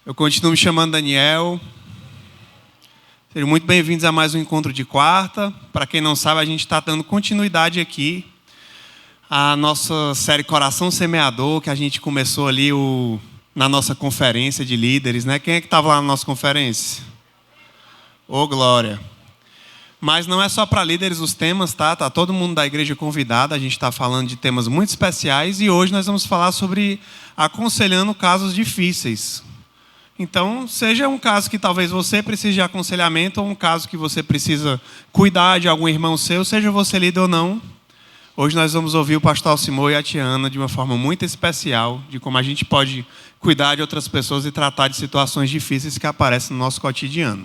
Eu continuo me chamando Daniel. Sejam muito bem-vindos a mais um encontro de quarta. Para quem não sabe, a gente está dando continuidade aqui à nossa série Coração Semeador, que a gente começou ali na nossa conferência de líderes, né? Quem é que estava lá na nossa conferência? Ô, glória! Mas não é só para líderes os temas, tá? Tá todo mundo da igreja convidado. A gente está falando de temas muito especiais e hoje nós vamos falar sobre aconselhando casos difíceis. Então, seja um caso que talvez você precise de aconselhamento ou um caso que você precisa cuidar de algum irmão seu, seja você líder ou não. Hoje nós vamos ouvir o pastor Alcimor e a Tiana de uma forma muito especial, de como a gente pode cuidar de outras pessoas e tratar de situações difíceis que aparecem no nosso cotidiano.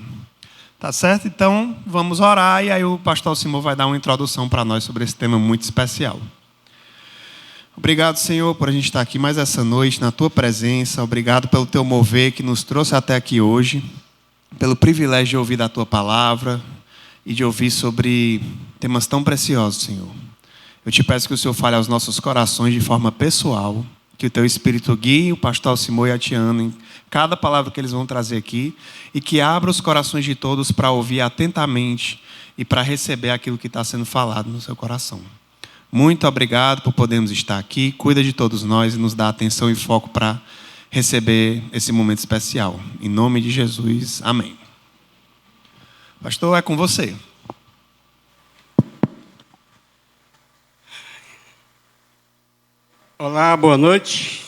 Tá certo? Então, vamos orar e aí o pastor Alcimor vai dar uma introdução para nós sobre esse tema muito especial. Obrigado, Senhor, por a gente estar aqui mais essa noite, na Tua presença. Obrigado pelo Teu mover que nos trouxe até aqui hoje, pelo privilégio de ouvir da Tua palavra e de ouvir sobre temas tão preciosos, Senhor. Eu te peço que o Senhor fale aos nossos corações de forma pessoal, que o Teu Espírito guie o pastor Alcimor e a Tiana em cada palavra que eles vão trazer aqui e que abra os corações de todos para ouvir atentamente e para receber aquilo que está sendo falado no seu coração. Muito obrigado por podermos estar aqui. Cuida de todos nós e nos dá atenção e foco para receber esse momento especial. Em nome de Jesus, amém. Pastor, é com você. Olá, boa noite.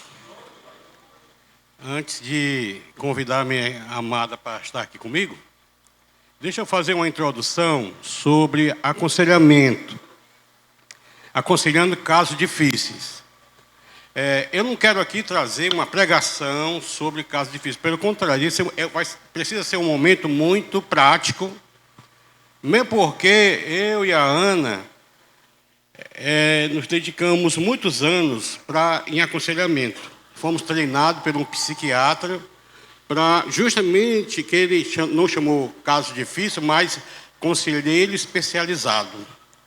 Antes de convidar a minha amada para estar aqui comigo, deixa eu fazer uma introdução sobre aconselhamento. Aconselhando casos difíceis. Eu não quero aqui trazer uma pregação sobre casos difíceis. Pelo contrário, precisa ser um momento muito prático, mesmo porque eu e a Ana nos dedicamos muitos anos em aconselhamento. Fomos treinados por um psiquiatra para justamente que ele não chamou caso difícil, mas conselheiro especializado.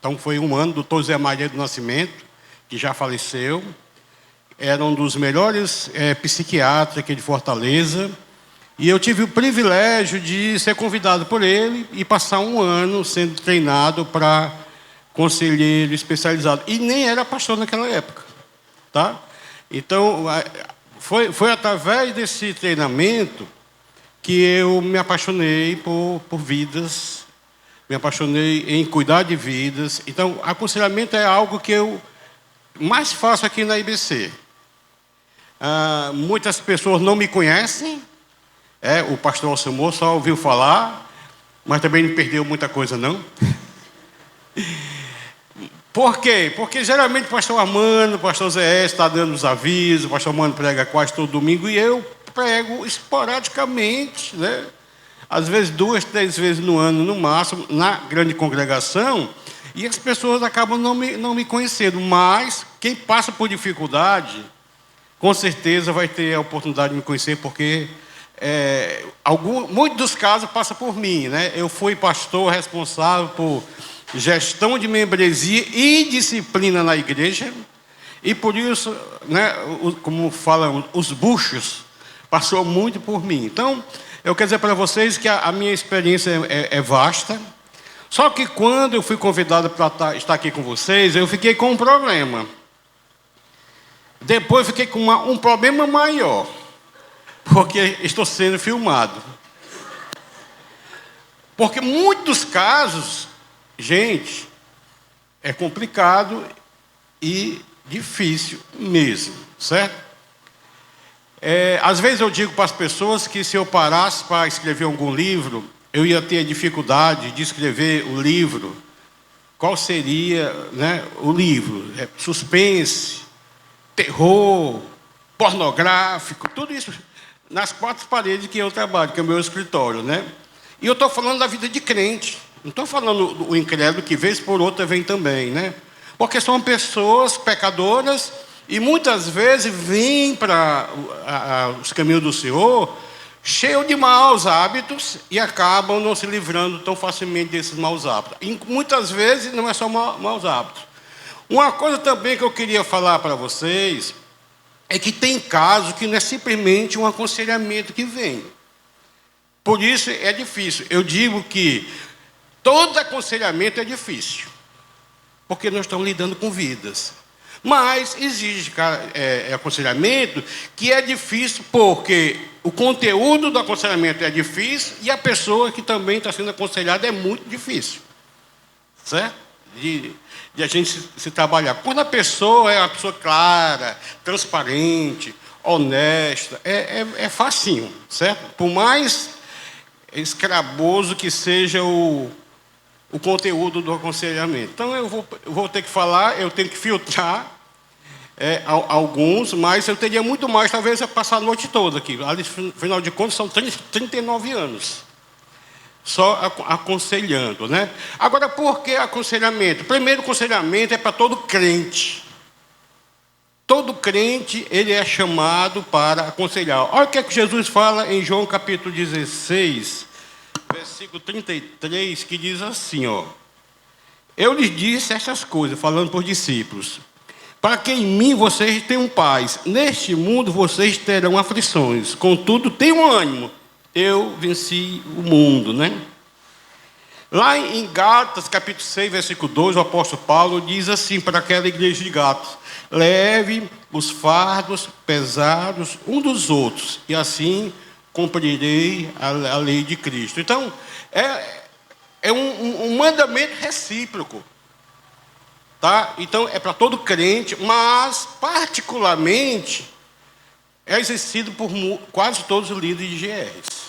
Então, foi um ano do Dr. Zé Maria do Nascimento, que já faleceu. Era um dos melhores psiquiatras aqui de Fortaleza. E eu tive o privilégio de ser convidado por ele e passar um ano sendo treinado para conselheiro especializado. E nem era pastor naquela época. Tá? Então, foi através desse treinamento que eu me apaixonei por vidas. Me apaixonei em cuidar de vidas. Então, aconselhamento é algo que eu mais faço aqui na IBC. Muitas pessoas não me conhecem. O pastor Alcimor só ouviu falar, mas também não perdeu muita coisa, não. Por quê? Porque geralmente o pastor Armando, o pastor Zé está dando os avisos, o pastor Armando prega quase todo domingo e eu prego esporadicamente, né? Às vezes 2, 3 vezes no ano, no máximo, na grande congregação, e as pessoas acabam não me conhecendo. Mas quem passa por dificuldade, com certeza vai ter a oportunidade de me conhecer, porque muitos dos casos passam por mim, né? Eu fui pastor responsável por gestão de membresia e disciplina na igreja, e por isso, né, como falam os buchos, passou muito por mim. Então, eu quero dizer para vocês que a minha experiência é vasta. Só que quando eu fui convidado para estar aqui com vocês, eu fiquei com um problema. Depois fiquei com um problema maior, porque estou sendo filmado. Porque muitos casos, gente, é complicado e difícil mesmo, certo? Às vezes eu digo para as pessoas que se eu parasse para escrever algum livro, eu ia ter dificuldade de escrever o livro. Qual seria, né, o livro? Suspense, terror, pornográfico, tudo isso nas 4 paredes que eu trabalho, que é o meu escritório, né? E eu estou falando da vida de crente. Não estou falando do incrédulo que vez por outra vem também, né? Porque são pessoas pecadoras e muitas vezes vêm para os caminhos do Senhor cheios de maus hábitos e acabam não se livrando tão facilmente desses maus hábitos. E muitas vezes não é só maus hábitos. Uma coisa também que eu queria falar para vocês é que tem casos que não é simplesmente um aconselhamento que vem. Por isso é difícil. Eu digo que todo aconselhamento é difícil, porque nós estamos lidando com vidas. Mas existe aconselhamento que é difícil porque o conteúdo do aconselhamento é difícil e a pessoa que também está sendo aconselhada é muito difícil. Certo? De a gente se trabalhar. Quando a pessoa é uma pessoa clara, transparente, honesta, é facinho, certo? Por mais escraboso que seja o conteúdo do aconselhamento. Então, eu vou ter que falar, eu tenho que filtrar alguns, mas eu teria muito mais, talvez eu passar a noite toda aqui. Afinal de contas, são 39 anos. Só aconselhando, né? Agora, por que aconselhamento? Primeiro, aconselhamento é para todo crente. Todo crente, ele é chamado para aconselhar. Olha o que é que Jesus fala em João capítulo 16, versículo 33, que diz assim, ó. Eu lhes disse estas coisas, falando por discípulos, para que em mim vocês tenham paz. Neste mundo vocês terão aflições, contudo, tenham ânimo. Eu venci o mundo, né? Lá em Gálatas, capítulo 6, versículo 2, o apóstolo Paulo diz assim para aquela igreja de Gálatas: leve os fardos pesados um dos outros, e assim cumprirei a lei de Cristo. Então, é um mandamento recíproco. Tá? Então, é para todo crente, mas, particularmente, é exercido por quase todos os líderes de GRs.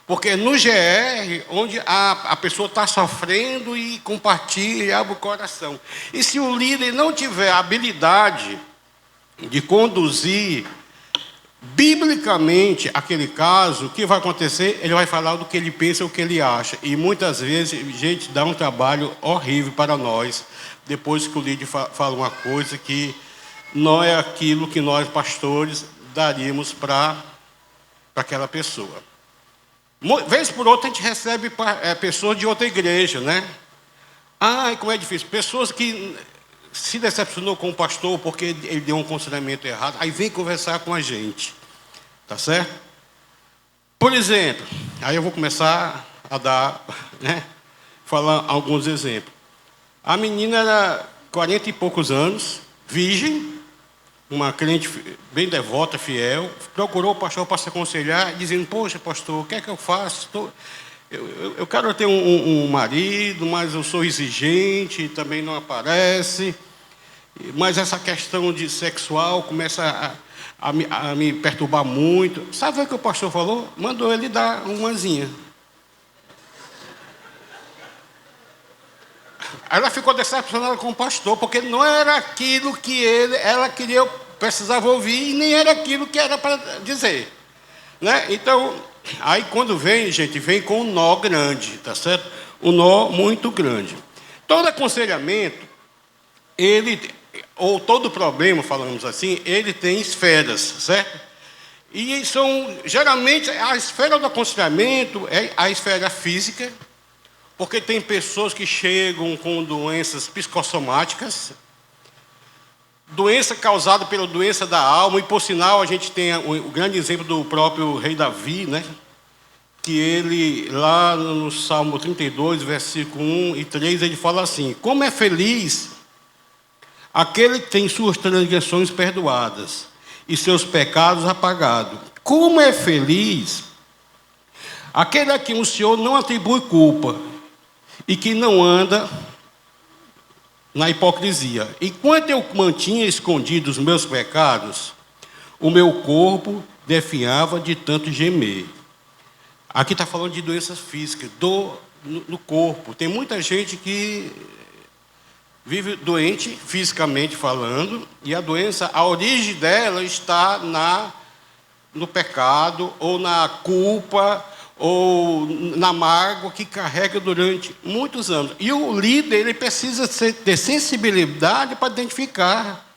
Porque no GR, onde a pessoa está sofrendo e compartilha e abre o coração. E se o líder não tiver a habilidade de conduzir biblicamente aquele caso, o que vai acontecer? Ele vai falar do que ele pensa, o que ele acha. E muitas vezes, gente, dá um trabalho horrível para nós, depois que o líder fala uma coisa que não é aquilo que nós, pastores, daríamos para aquela pessoa. Vez por outra, a gente recebe pessoas de outra igreja, né? Ai, como é difícil. Pessoas que se decepcionou com o pastor porque ele deu um aconselhamento errado, aí vem conversar com a gente. Tá certo? Por exemplo, aí eu vou começar a dar, né? Falar alguns exemplos. A menina era 40 e poucos anos, virgem, uma crente bem devota, fiel, procurou o pastor para se aconselhar, dizendo: poxa, pastor, o que é que eu faço? Eu quero ter um marido, mas eu sou exigente, também não aparece, mas essa questão de sexual começa a me perturbar muito. Sabe o que o pastor falou? Mandou ele dar umazinha. Ela ficou decepcionada com o pastor, porque não era aquilo que ela precisava ouvir, e nem era aquilo que era para dizer. Né? Então, aí quando vem, gente, vem com um nó grande, tá certo? Um nó muito grande. Todo aconselhamento, ou todo problema, falamos assim, ele tem esferas, certo? E geralmente, a esfera do aconselhamento é a esfera física, porque tem pessoas que chegam com doenças psicossomáticas, doença causada pela doença da alma, e por sinal a gente tem o grande exemplo do próprio rei Davi, né? Que ele, lá no Salmo 32, versículo 1 e 3, ele fala assim: como é feliz aquele que tem suas transgressões perdoadas e seus pecados apagados. Como é feliz aquele a quem o Senhor não atribui culpa e que não anda na hipocrisia. Enquanto eu mantinha escondidos os meus pecados, o meu corpo definhava de tanto gemer. Aqui está falando de doenças físicas, dor no corpo. Tem muita gente que vive doente, fisicamente falando, e a doença, a origem dela está no pecado, ou na culpa, ou na mágoa que carrega durante muitos anos. E o líder, ele precisa ter sensibilidade para identificar.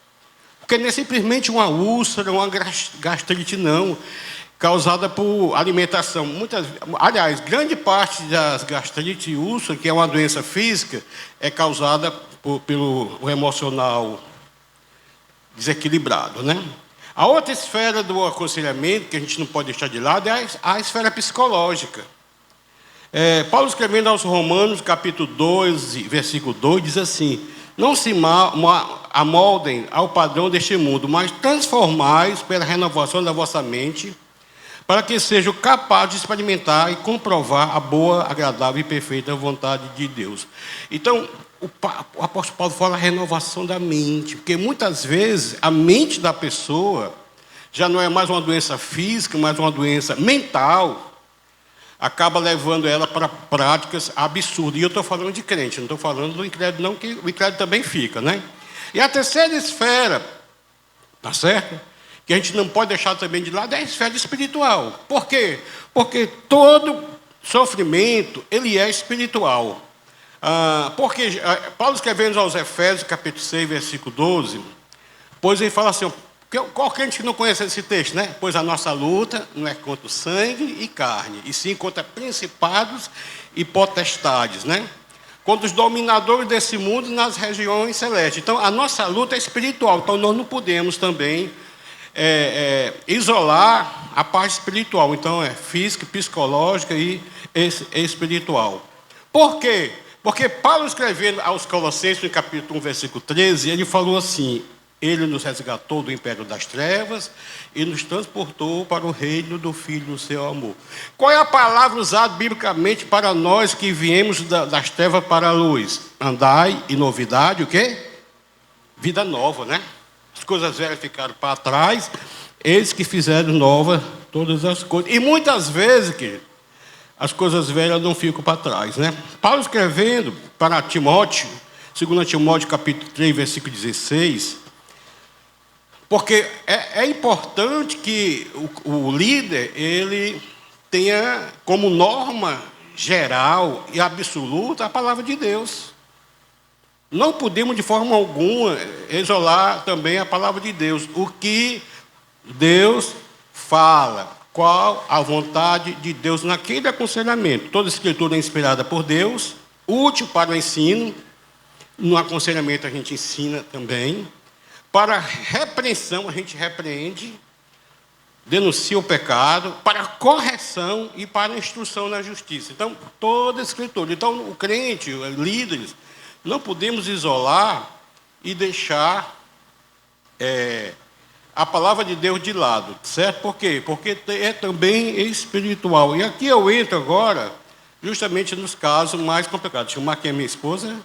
Porque não é simplesmente uma úlcera, uma gastrite, não, causada por alimentação. Aliás, grande parte das gastrites e úlceras, que é uma doença física, é causada pelo emocional desequilibrado, né? A outra esfera do aconselhamento, que a gente não pode deixar de lado, é a esfera psicológica. Paulo, escrevendo aos Romanos, capítulo 12, versículo 2, diz assim: não se amoldem ao padrão deste mundo, mas transformais pela renovação da vossa mente, para que sejam capazes de experimentar e comprovar a boa, agradável e perfeita vontade de Deus. Então, o apóstolo Paulo fala a renovação da mente, porque muitas vezes a mente da pessoa já não é mais uma doença física, mas uma doença mental, acaba levando ela para práticas absurdas. E eu estou falando de crente, não estou falando do incrédulo, não, que o incrédulo também fica, né? E a terceira esfera, tá certo? Que a gente não pode deixar também de lado é a esfera espiritual. Por quê? Porque todo sofrimento, ele é espiritual. Porque Paulo, escrevendo aos Efésios, capítulo 6, versículo 12, pois ele fala assim, qual crente que não conhece esse texto, né? Pois a nossa luta não é contra o sangue e carne, e sim contra principados e potestades, né? Contra os dominadores desse mundo nas regiões celestes. Então, a nossa luta é espiritual, então nós não podemos também isolar a parte espiritual. Então, é física, psicológica e espiritual. Por quê? Porque Paulo, escrevendo aos Colossenses, no capítulo 1, versículo 13, ele falou assim: ele nos resgatou do império das trevas e nos transportou para o reino do Filho do seu amor. Qual é a palavra usada biblicamente para nós que viemos das trevas para a luz? Andai em novidade, o quê? Vida nova, né? As coisas velhas ficaram para trás, eles que fizeram nova todas as coisas. E muitas vezes, querido, as coisas velhas não ficam para trás, né? Paulo, escrevendo para Timóteo, 2 Timóteo capítulo 3, versículo 16, porque é importante que o líder ele tenha como norma geral e absoluta a palavra de Deus. Não podemos de forma alguma isolar também a palavra de Deus. O que Deus fala, qual a vontade de Deus naquele aconselhamento. Toda escritura é inspirada por Deus, útil para o ensino. No aconselhamento a gente ensina também. Para repreensão, a gente repreende, denuncia o pecado, para correção e para instrução na justiça. Então, toda a escritura. Então, o crente, os líderes, não podemos isolar e deixar a palavra de Deus de lado, certo? Por quê? Porque é também espiritual. E aqui eu entro agora, justamente nos casos mais complicados. Deixa eu chamar aqui a minha esposa.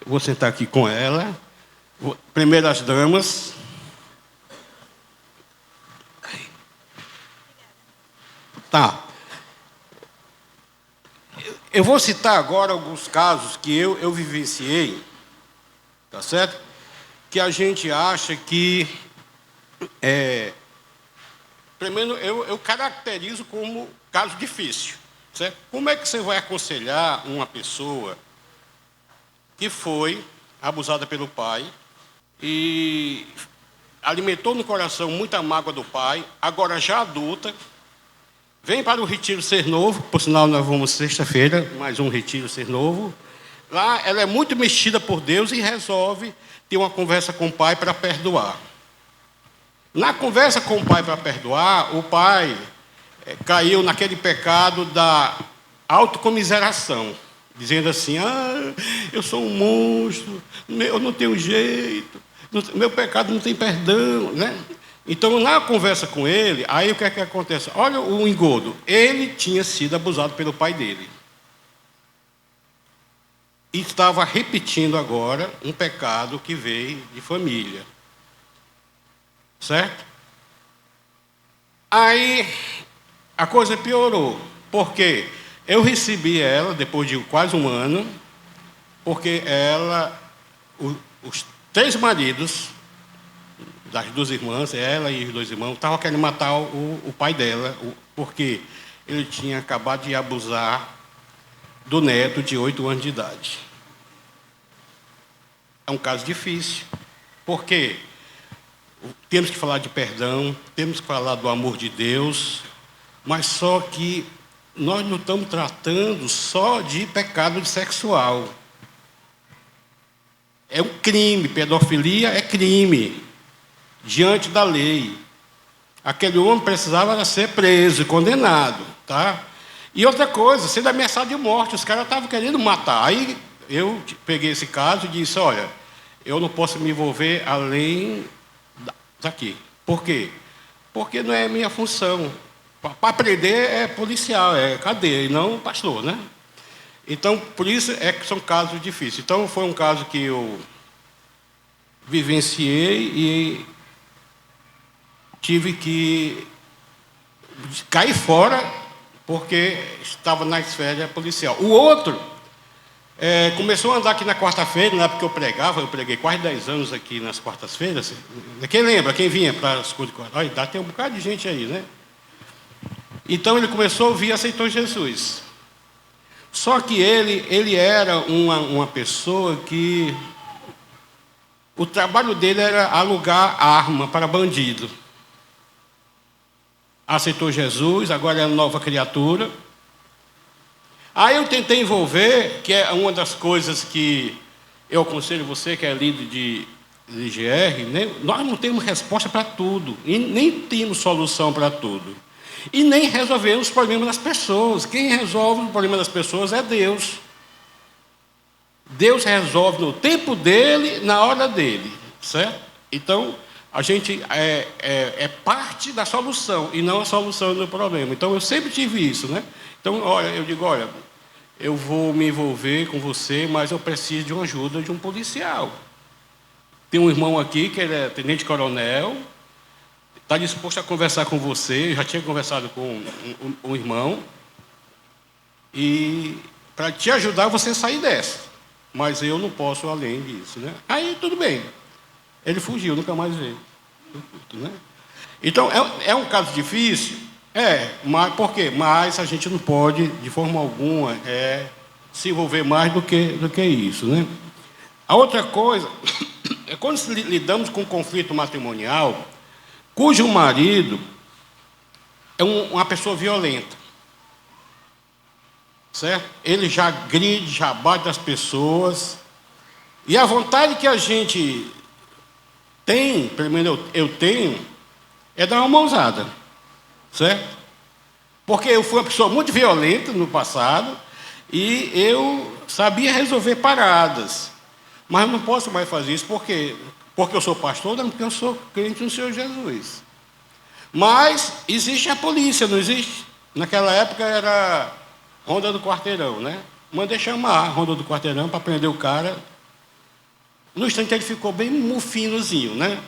Vou sentar aqui com ela. Primeiro as damas. Tá. Eu vou citar agora alguns casos que eu vivenciei, tá certo? Que a gente acha que, primeiro, eu caracterizo como caso difícil, certo? Como é que você vai aconselhar uma pessoa que foi abusada pelo pai e alimentou no coração muita mágoa do pai, agora já adulta, vem para o Retiro Ser Novo, por sinal nós vamos sexta-feira, mais um Retiro Ser Novo. Lá ela é muito mexida por Deus e resolve ter uma conversa com o pai para perdoar. Na conversa com o pai para perdoar, o pai caiu naquele pecado da autocomiseração, dizendo assim: eu sou um monstro, eu não tenho jeito, meu pecado não tem perdão, né? Então, na conversa com ele, aí o que é que acontece? Olha o engodo. Ele tinha sido abusado pelo pai dele. E estava repetindo agora um pecado que veio de família. Certo? Aí, a coisa piorou. Por quê? Eu recebi ela, depois de quase um ano, porque os 3 maridos das 2 irmãs, ela e os 2 irmãos, estavam querendo matar o pai dela, porque ele tinha acabado de abusar do neto de 8 anos de idade. É um caso difícil, porque temos que falar de perdão, temos que falar do amor de Deus, mas só que nós não estamos tratando só de pecado sexual. É um crime, pedofilia é crime, diante da lei. Aquele homem precisava ser preso e condenado, tá? E outra coisa, sendo ameaçado de morte, os caras estavam querendo matar. Aí eu peguei esse caso e disse, olha, eu não posso me envolver além daqui. Por quê? Porque não é minha função. Para prender é policial, é cadeia, e não pastor, né? Então, por isso é que são casos difíceis. Então, foi um caso que eu vivenciei e tive que cair fora porque estava na esfera policial. O outro começou a andar aqui na quarta-feira, na época que eu preguei quase 10 anos aqui nas quartas-feiras. Quem lembra? Quem vinha para as coisas? Olha, tem um bocado de gente aí, né? Então ele começou a ouvir e aceitou Jesus. Só que ele era uma pessoa que o trabalho dele era alugar arma para bandido. Aceitou Jesus, agora é uma nova criatura. Aí eu tentei envolver, que é uma das coisas que eu aconselho você, que é líder de IGR, né? Nós não temos resposta para tudo, e nem temos solução para tudo. E nem resolvemos os problemas das pessoas. Quem resolve o problema das pessoas é Deus. Deus resolve no tempo dele, na hora dele, certo? Então, a gente é parte da solução e não a solução do problema. Então, eu sempre tive isso, né? Então, eu digo, olha, eu vou me envolver com você, mas eu preciso de uma ajuda de um policial. Tem um irmão aqui que ele é tenente-coronel, está disposto a conversar com você, já tinha conversado com um irmão, e para te ajudar você sair dessa. Mas eu não posso além disso, né? Aí tudo bem. Ele fugiu, nunca mais veio. Né? Então, é um caso difícil? Mas por quê? Mas a gente não pode, de forma alguma, se envolver mais do que isso, né? A outra coisa é quando lidamos com um conflito matrimonial, cujo marido é uma pessoa violenta, certo? Ele já gride, já bate nas pessoas, e a vontade que a gente tem, pelo menos eu tenho, é dar uma mãozada, certo? Porque eu fui uma pessoa muito violenta no passado, e eu sabia resolver paradas, mas eu não posso mais fazer isso, porque eu sou pastor, não porque eu sou crente no Senhor Jesus. Mas existe a polícia, não existe? Naquela época era ronda do quarteirão, né? Mandei chamar a ronda do quarteirão para prender o cara. No instante ele ficou bem mufinozinho, né?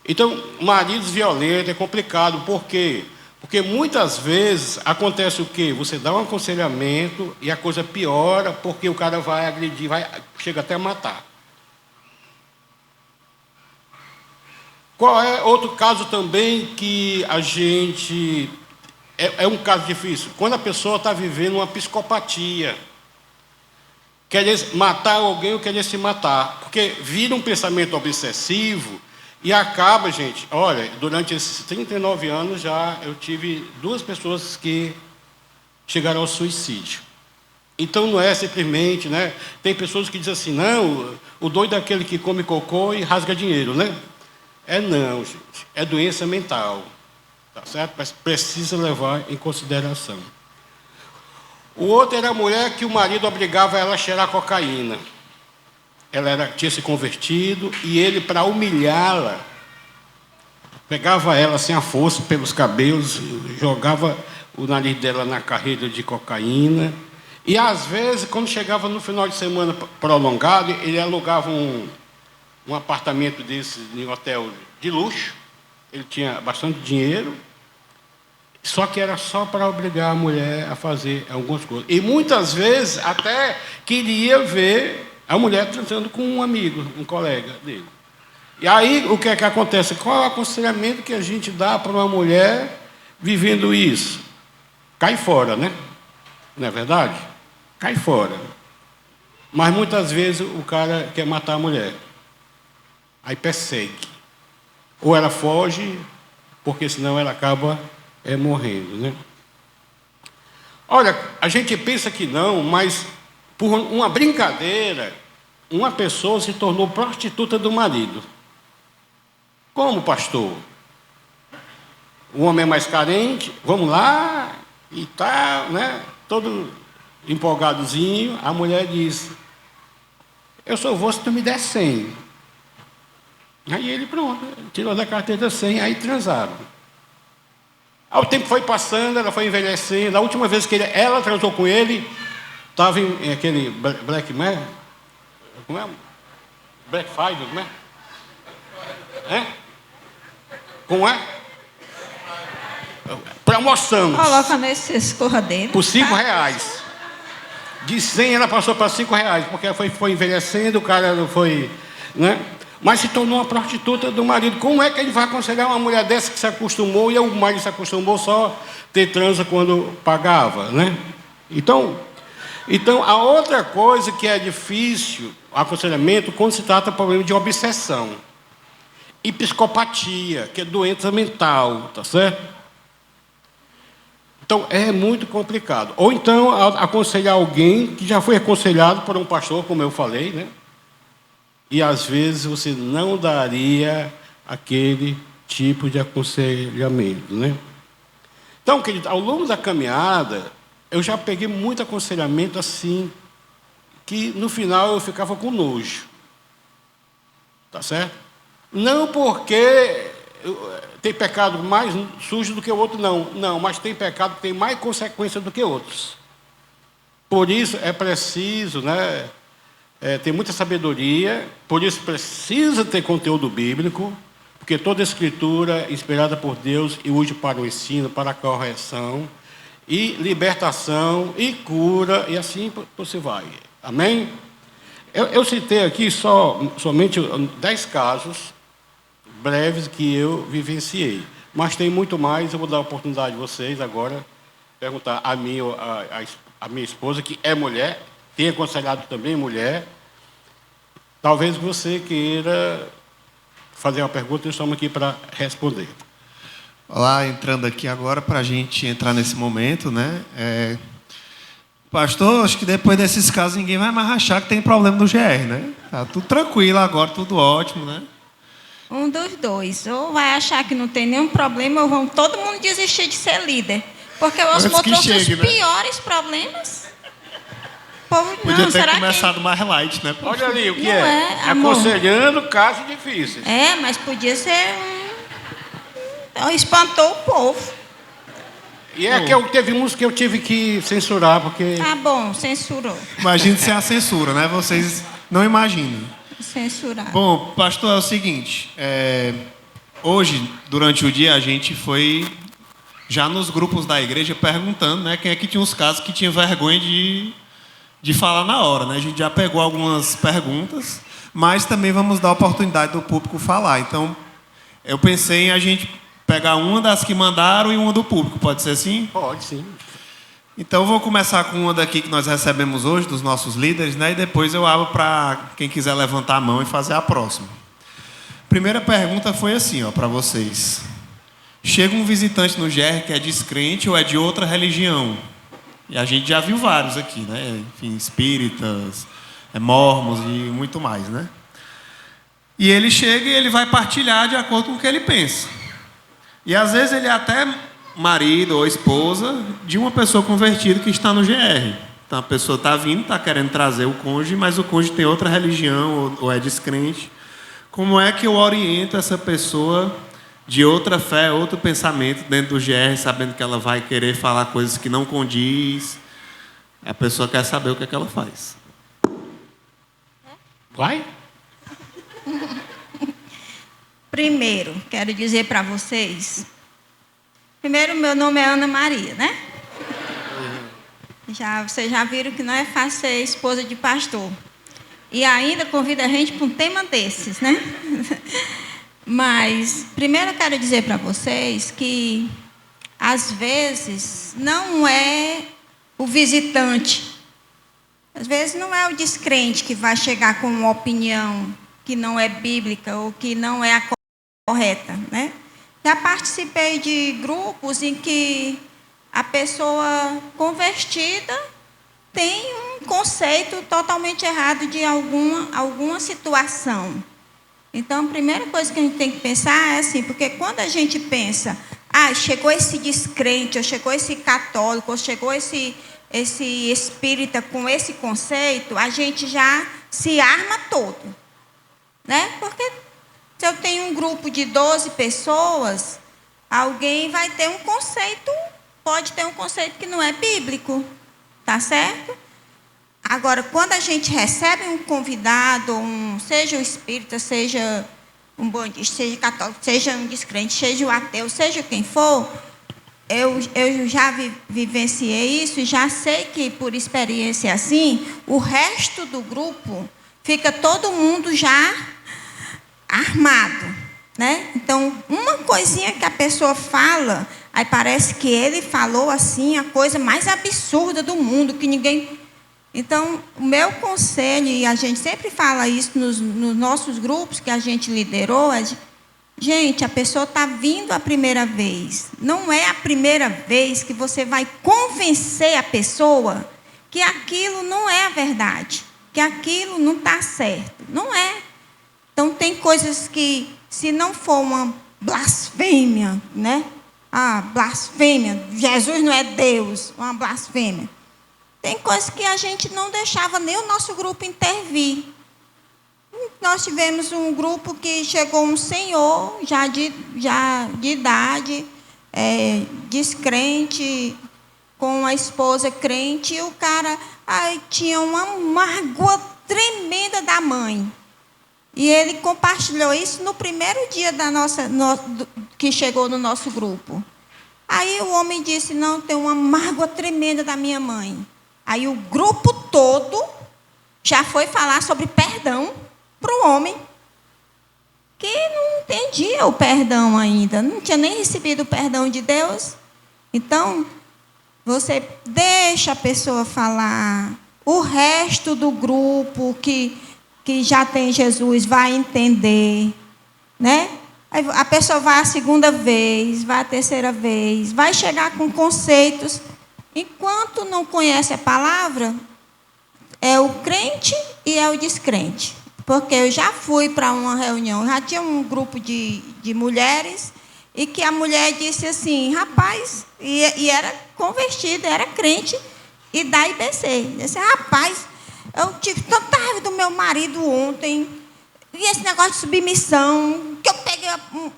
Então, maridos violentos é complicado. Por quê? Porque muitas vezes acontece o quê? Você dá um aconselhamento e a coisa piora porque o cara vai agredir, chega até a matar. Qual é outro caso também que a gente... É um caso difícil. Quando a pessoa está vivendo uma psicopatia, querer matar alguém ou querer se matar. Porque vira um pensamento obsessivo e acaba, gente... Olha, durante esses 39 anos já eu tive 2 pessoas que chegaram ao suicídio. Então não é simplesmente, né? Tem pessoas que dizem assim, não, o doido é aquele que come cocô e rasga dinheiro, né? Não, gente. É doença mental. Tá certo? Mas precisa levar em consideração. O outro era a mulher que o marido obrigava ela a cheirar cocaína. Ela tinha se convertido e ele, para humilhá-la, pegava ela sem a força pelos cabelos, jogava o nariz dela na carreira de cocaína. E às vezes, quando chegava no final de semana prolongado, ele alugava um apartamento desse em hotel de luxo. Ele tinha bastante dinheiro, só que era só para obrigar a mulher a fazer algumas coisas. E muitas vezes até queria ver a mulher transando com um amigo, um colega dele. E aí o que é que acontece? Qual é o aconselhamento que a gente dá para uma mulher vivendo isso? Cai fora, né? Não é verdade? Cai fora. Mas muitas vezes o cara quer matar a mulher. Aí persegue. Ou ela foge, porque senão ela acaba morrendo, né? Olha, a gente pensa que não, mas por uma brincadeira, uma pessoa se tornou prostituta do marido. Como, pastor? O homem é mais carente, vamos lá, e tal, né? Todo empolgadozinho, a mulher diz, eu só vou se tu me der 100. Aí ele, pronto, tirou da carteira 100, aí transaram. Aí o tempo foi passando, ela foi envelhecendo. A última vez que ela transou com ele, estava em aquele Black Man. Como é? Black Friday, como é? É? Como é? Promoção. Coloca nesse escorradeiro. Por R$5. De 100 ela passou para R$5, porque ela foi envelhecendo, o cara não foi, né? Mas se tornou uma prostituta do marido. Como é que ele vai aconselhar uma mulher dessa que se acostumou, e o marido se acostumou só ter transa quando pagava, né? Então, a outra coisa que é difícil, aconselhamento, quando se trata de problema de obsessão e psicopatia, que é doença mental, tá certo? Então, é muito complicado. Ou então, aconselhar alguém que já foi aconselhado por um pastor, como eu falei, né? E, às vezes, você não daria aquele tipo de aconselhamento, né? Então, querido, ao longo da caminhada, eu já peguei muito aconselhamento assim, que, no final, eu ficava com nojo. Tá certo? Não porque tem pecado mais sujo do que o outro, não. Não, mas tem pecado que tem mais consequência do que outros. Por isso, é preciso, né? Tem muita sabedoria, por isso precisa ter conteúdo bíblico, porque toda a escritura é inspirada por Deus e útil para o ensino, para a correção, e libertação, e cura, e assim você vai. Amém? Eu citei aqui somente 10 casos breves que eu vivenciei, mas tem muito mais. Eu vou dar a oportunidade de vocês agora perguntar a minha esposa, que é mulher, tem aconselhado também mulher. Talvez você queira fazer uma pergunta, nós estamos aqui para responder. Olá, entrando aqui agora para a gente entrar nesse momento, né? Pastor, acho que depois desses casos ninguém vai mais achar que tem problema do GR, né? Tá tudo tranquilo agora, tudo ótimo, né? Um dos dois. Ou vai achar que não tem nenhum problema, ou vão todo mundo desistir de ser líder. Porque o Osmo trouxe os piores problemas. Povo, podia ter começado mais light, né? Olha ali o que é. Aconselhando casos difíceis. Mas podia ser espantou o povo. E teve uns que eu tive que censurar, porque... Tá bom, censurou. Imagine se é a censura, né? Vocês não imaginam. Censurar. Bom, pastor, é o seguinte. Hoje, durante o dia, a gente foi já nos grupos da igreja perguntando, né? Quem é que tinha uns casos que tinha vergonha de falar na hora, né? A gente já pegou algumas perguntas, mas também vamos dar a oportunidade do público falar. Então, eu pensei em a gente pegar uma das que mandaram e uma do público. Pode ser assim? Pode, sim. Então, eu vou começar com uma daqui que nós recebemos hoje, dos nossos líderes, né? E depois eu abro para quem quiser levantar a mão e fazer a próxima. Primeira pergunta foi assim, para vocês. Chega um visitante no GR que é descrente ou é de outra religião? E a gente já viu vários aqui, né? Enfim, espíritas, mormons e muito mais, né? E ele chega e ele vai partilhar de acordo com o que ele pensa. E às vezes ele é até marido ou esposa de uma pessoa convertida que está no GR. Então a pessoa está vindo, está querendo trazer o cônjuge, mas o cônjuge tem outra religião ou é descrente. Como é que eu oriento essa pessoa de outra fé, outro pensamento dentro do GR, sabendo que ela vai querer falar coisas que não condiz? A pessoa quer saber o que é que ela faz. Vai? Primeiro, quero dizer para vocês... Primeiro, meu nome é Ana Maria, né? Vocês já viram que não é fácil ser esposa de pastor. E ainda convida a gente para um tema desses, né? Mas, primeiro eu quero dizer para vocês que, às vezes, não é o visitante. Às vezes não é o descrente que vai chegar com uma opinião que não é bíblica ou que não é a correta, né? Já participei de grupos em que a pessoa convertida tem um conceito totalmente errado de alguma situação. Então, a primeira coisa que a gente tem que pensar é assim, porque quando a gente pensa, chegou esse descrente, ou chegou esse católico, ou chegou esse espírita com esse conceito, a gente já se arma todo. Né? Porque se eu tenho um grupo de 12 pessoas, alguém vai ter um conceito, pode ter um conceito que não é bíblico. Tá certo? Agora, quando a gente recebe um convidado, seja um espírita, seja um bandista, seja católico, seja um descrente, seja um ateu, seja quem for, eu já vivenciei isso e já sei que, por experiência assim, o resto do grupo fica todo mundo já armado. Né? Então, uma coisinha que a pessoa fala, aí parece que ele falou assim a coisa mais absurda do mundo, que ninguém... Então, o meu conselho, e a gente sempre fala isso nos nossos grupos que a gente liderou, é gente, a pessoa está vindo a primeira vez. Não é a primeira vez que você vai convencer a pessoa que aquilo não é a verdade, que aquilo não está certo. Não é. Então, tem coisas que, se não for uma blasfêmia, né? Blasfêmia, Jesus não é Deus, uma blasfêmia. Tem coisas que a gente não deixava nem o nosso grupo intervir. Nós tivemos um grupo que chegou um senhor, já de idade, descrente, com a esposa crente, e o cara tinha uma mágoa tremenda da mãe. E ele compartilhou isso no primeiro dia que chegou no nosso grupo. Aí o homem disse, não, tem uma mágoa tremenda da minha mãe. Aí o grupo todo já foi falar sobre perdão para o homem, que não entendia o perdão ainda, não tinha nem recebido o perdão de Deus. Então, você deixa a pessoa falar, o resto do grupo que já tem Jesus vai entender, né? Aí a pessoa vai a segunda vez, vai a terceira vez, vai chegar com conceitos. Enquanto não conhece a palavra, é o crente e é o descrente. Porque eu já fui para uma reunião, já tinha um grupo de mulheres, e que a mulher disse assim, rapaz, e era convertida, era crente, e da IBC. Disse, rapaz, eu tive tanta raiva do meu marido ontem, e esse negócio de submissão, que eu peguei,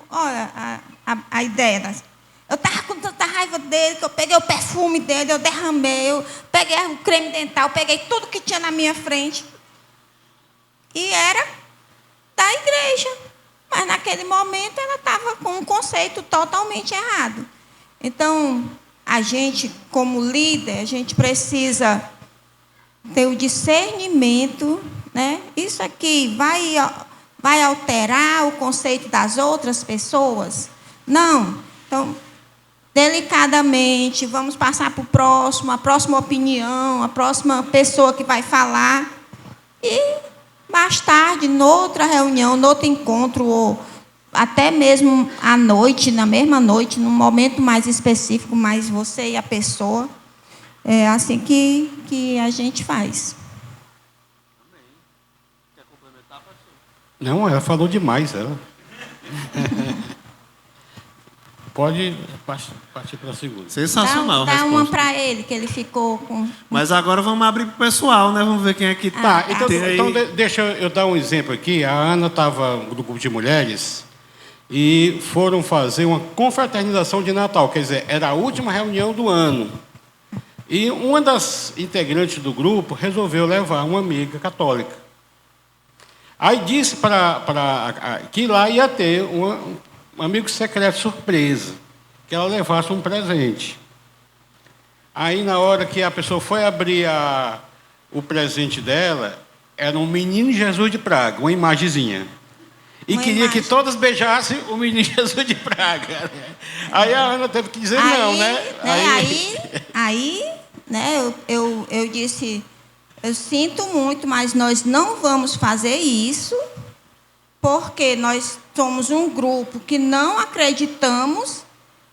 olha a ideia, eu estava com tanta raiva dele, que eu peguei o perfume dele, eu derramei, eu peguei o creme dental, peguei tudo que tinha na minha frente. E era da igreja. Mas naquele momento ela estava com um conceito totalmente errado. Então, a gente, como líder, a gente precisa ter o discernimento, né? Isso aqui vai alterar o conceito das outras pessoas? Não. Então, delicadamente, vamos passar para o próximo, a próxima opinião, a próxima pessoa que vai falar. E, mais tarde, noutra reunião, noutro encontro, ou até mesmo à noite, na mesma noite, num momento mais específico, mais você e a pessoa, é assim que a gente faz. Quer complementar, pastor? Não, ela falou demais, ela. Pode partir para a segunda. Sensacional. Dá uma para ele, que ele ficou com... Mas agora vamos abrir para o pessoal, né? Vamos ver quem é que tá. Então deixa eu dar um exemplo aqui. A Ana estava no grupo de mulheres e foram fazer uma confraternização de Natal. Quer dizer, era a última reunião do ano. E uma das integrantes do grupo resolveu levar uma amiga católica. Aí disse que lá ia ter um amigo secreto surpresa, que ela levasse um presente. Aí, na hora que a pessoa foi abrir o presente dela, era um menino Jesus de Praga, uma imagenzinha. E queria que todas beijassem o menino Jesus de Praga. Aí a Ana teve que dizer não, né? Aí, né, eu disse, eu sinto muito, mas nós não vamos fazer isso, porque nós somos um grupo que não acreditamos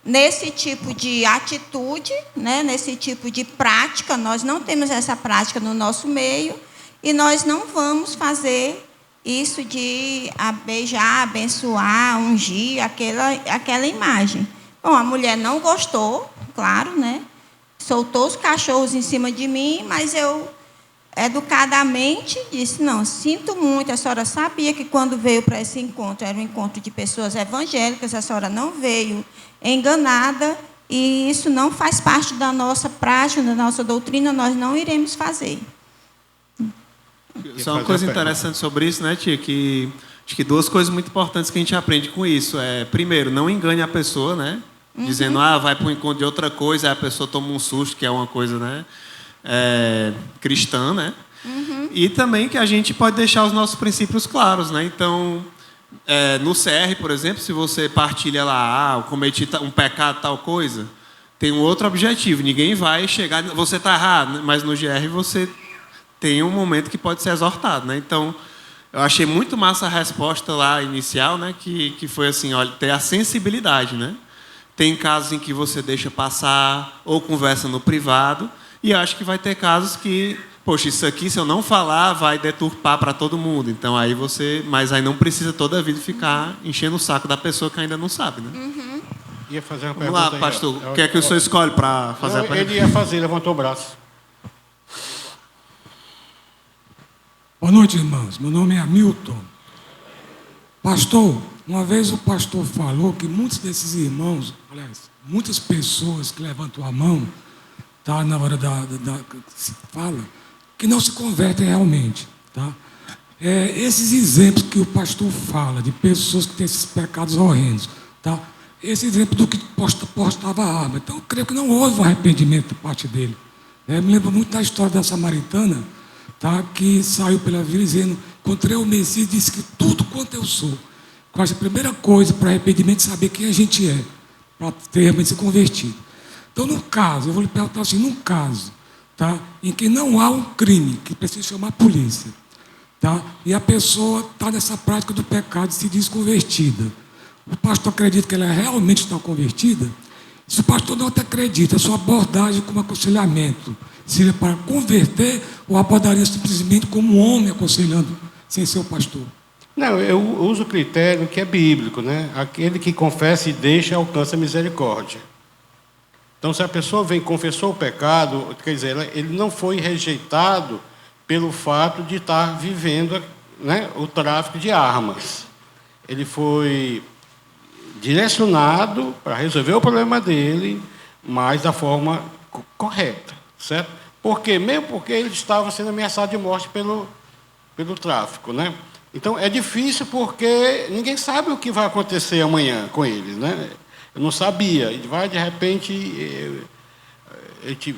nesse tipo de atitude, né, nesse tipo de prática. Nós não temos essa prática no nosso meio e nós não vamos fazer isso de beijar, abençoar, ungir aquela imagem. Bom, a mulher não gostou, claro, né? Soltou os cachorros em cima de mim, mas eu educadamente disse: não, sinto muito, a senhora sabia que quando veio para esse encontro era um encontro de pessoas evangélicas, a senhora não veio enganada e isso não faz parte da nossa prática, da nossa doutrina, nós não iremos fazer. Só uma coisa interessante sobre isso, né, tia, que acho que duas coisas muito importantes que a gente aprende com isso primeiro, não engane a pessoa, né, dizendo, vai para um encontro de outra coisa, aí a pessoa toma um susto, que é uma coisa, né, cristã, né? E também que a gente pode deixar os nossos princípios claros, né? Então, no CR, por exemplo, se você partilha lá, eu cometi um pecado, tal coisa, tem um outro objetivo. Ninguém vai chegar, você está errado, mas no GR você tem um momento que pode ser exortado, né? Então, eu achei muito massa a resposta lá inicial, né? Que foi assim, olha, ter a sensibilidade, né? Tem casos em que você deixa passar ou conversa no privado. E acho que vai ter casos que, poxa, isso aqui, se eu não falar, vai deturpar para todo mundo. Então, aí mas aí não precisa toda a vida ficar enchendo o saco da pessoa que ainda não sabe, né? Ia fazer uma Vamos pergunta. lá, pastor. O que é que o senhor escolhe para fazer a pergunta? Ele ia fazer, levantou o braço. Boa noite, irmãos. Meu nome é Hamilton. Pastor, uma vez o pastor falou que muitos desses irmãos, aliás, muitas pessoas que levantam a mão, tá, na hora se fala, que não se convertem realmente. Tá? Esses exemplos que o pastor fala, de pessoas que têm esses pecados horrendos, tá? Esse exemplo do que postava a arma. Então, eu creio que não houve um arrependimento da parte dele. Me lembra muito da história da samaritana, tá? Que saiu pela vida dizendo, encontrei o Messias e disse que tudo quanto eu sou. Quase a primeira coisa para arrependimento é saber quem a gente é, para ter realmente se convertido. Então, num caso, eu vou lhe perguntar assim, num caso, tá, em que não há um crime, que precisa chamar a polícia, tá, e a pessoa está nessa prática do pecado e se diz convertida, o pastor acredita que ela realmente está convertida? Se o pastor não te acredita, a sua abordagem como aconselhamento seria para converter ou abordaria simplesmente como um homem aconselhando, sem ser o pastor? Não, eu uso o critério que é bíblico, né? Aquele que confessa e deixa alcança a misericórdia. Então, se a pessoa vem e confessou o pecado, quer dizer, ele não foi rejeitado pelo fato de estar vivendo, né, o tráfico de armas. Ele foi direcionado para resolver o problema dele, mas da forma correta, certo? Por quê? Mesmo porque ele estava sendo ameaçado de morte pelo tráfico, né? Então, é difícil porque ninguém sabe o que vai acontecer amanhã com ele, né? Eu não sabia. Ele vai, de repente, ele te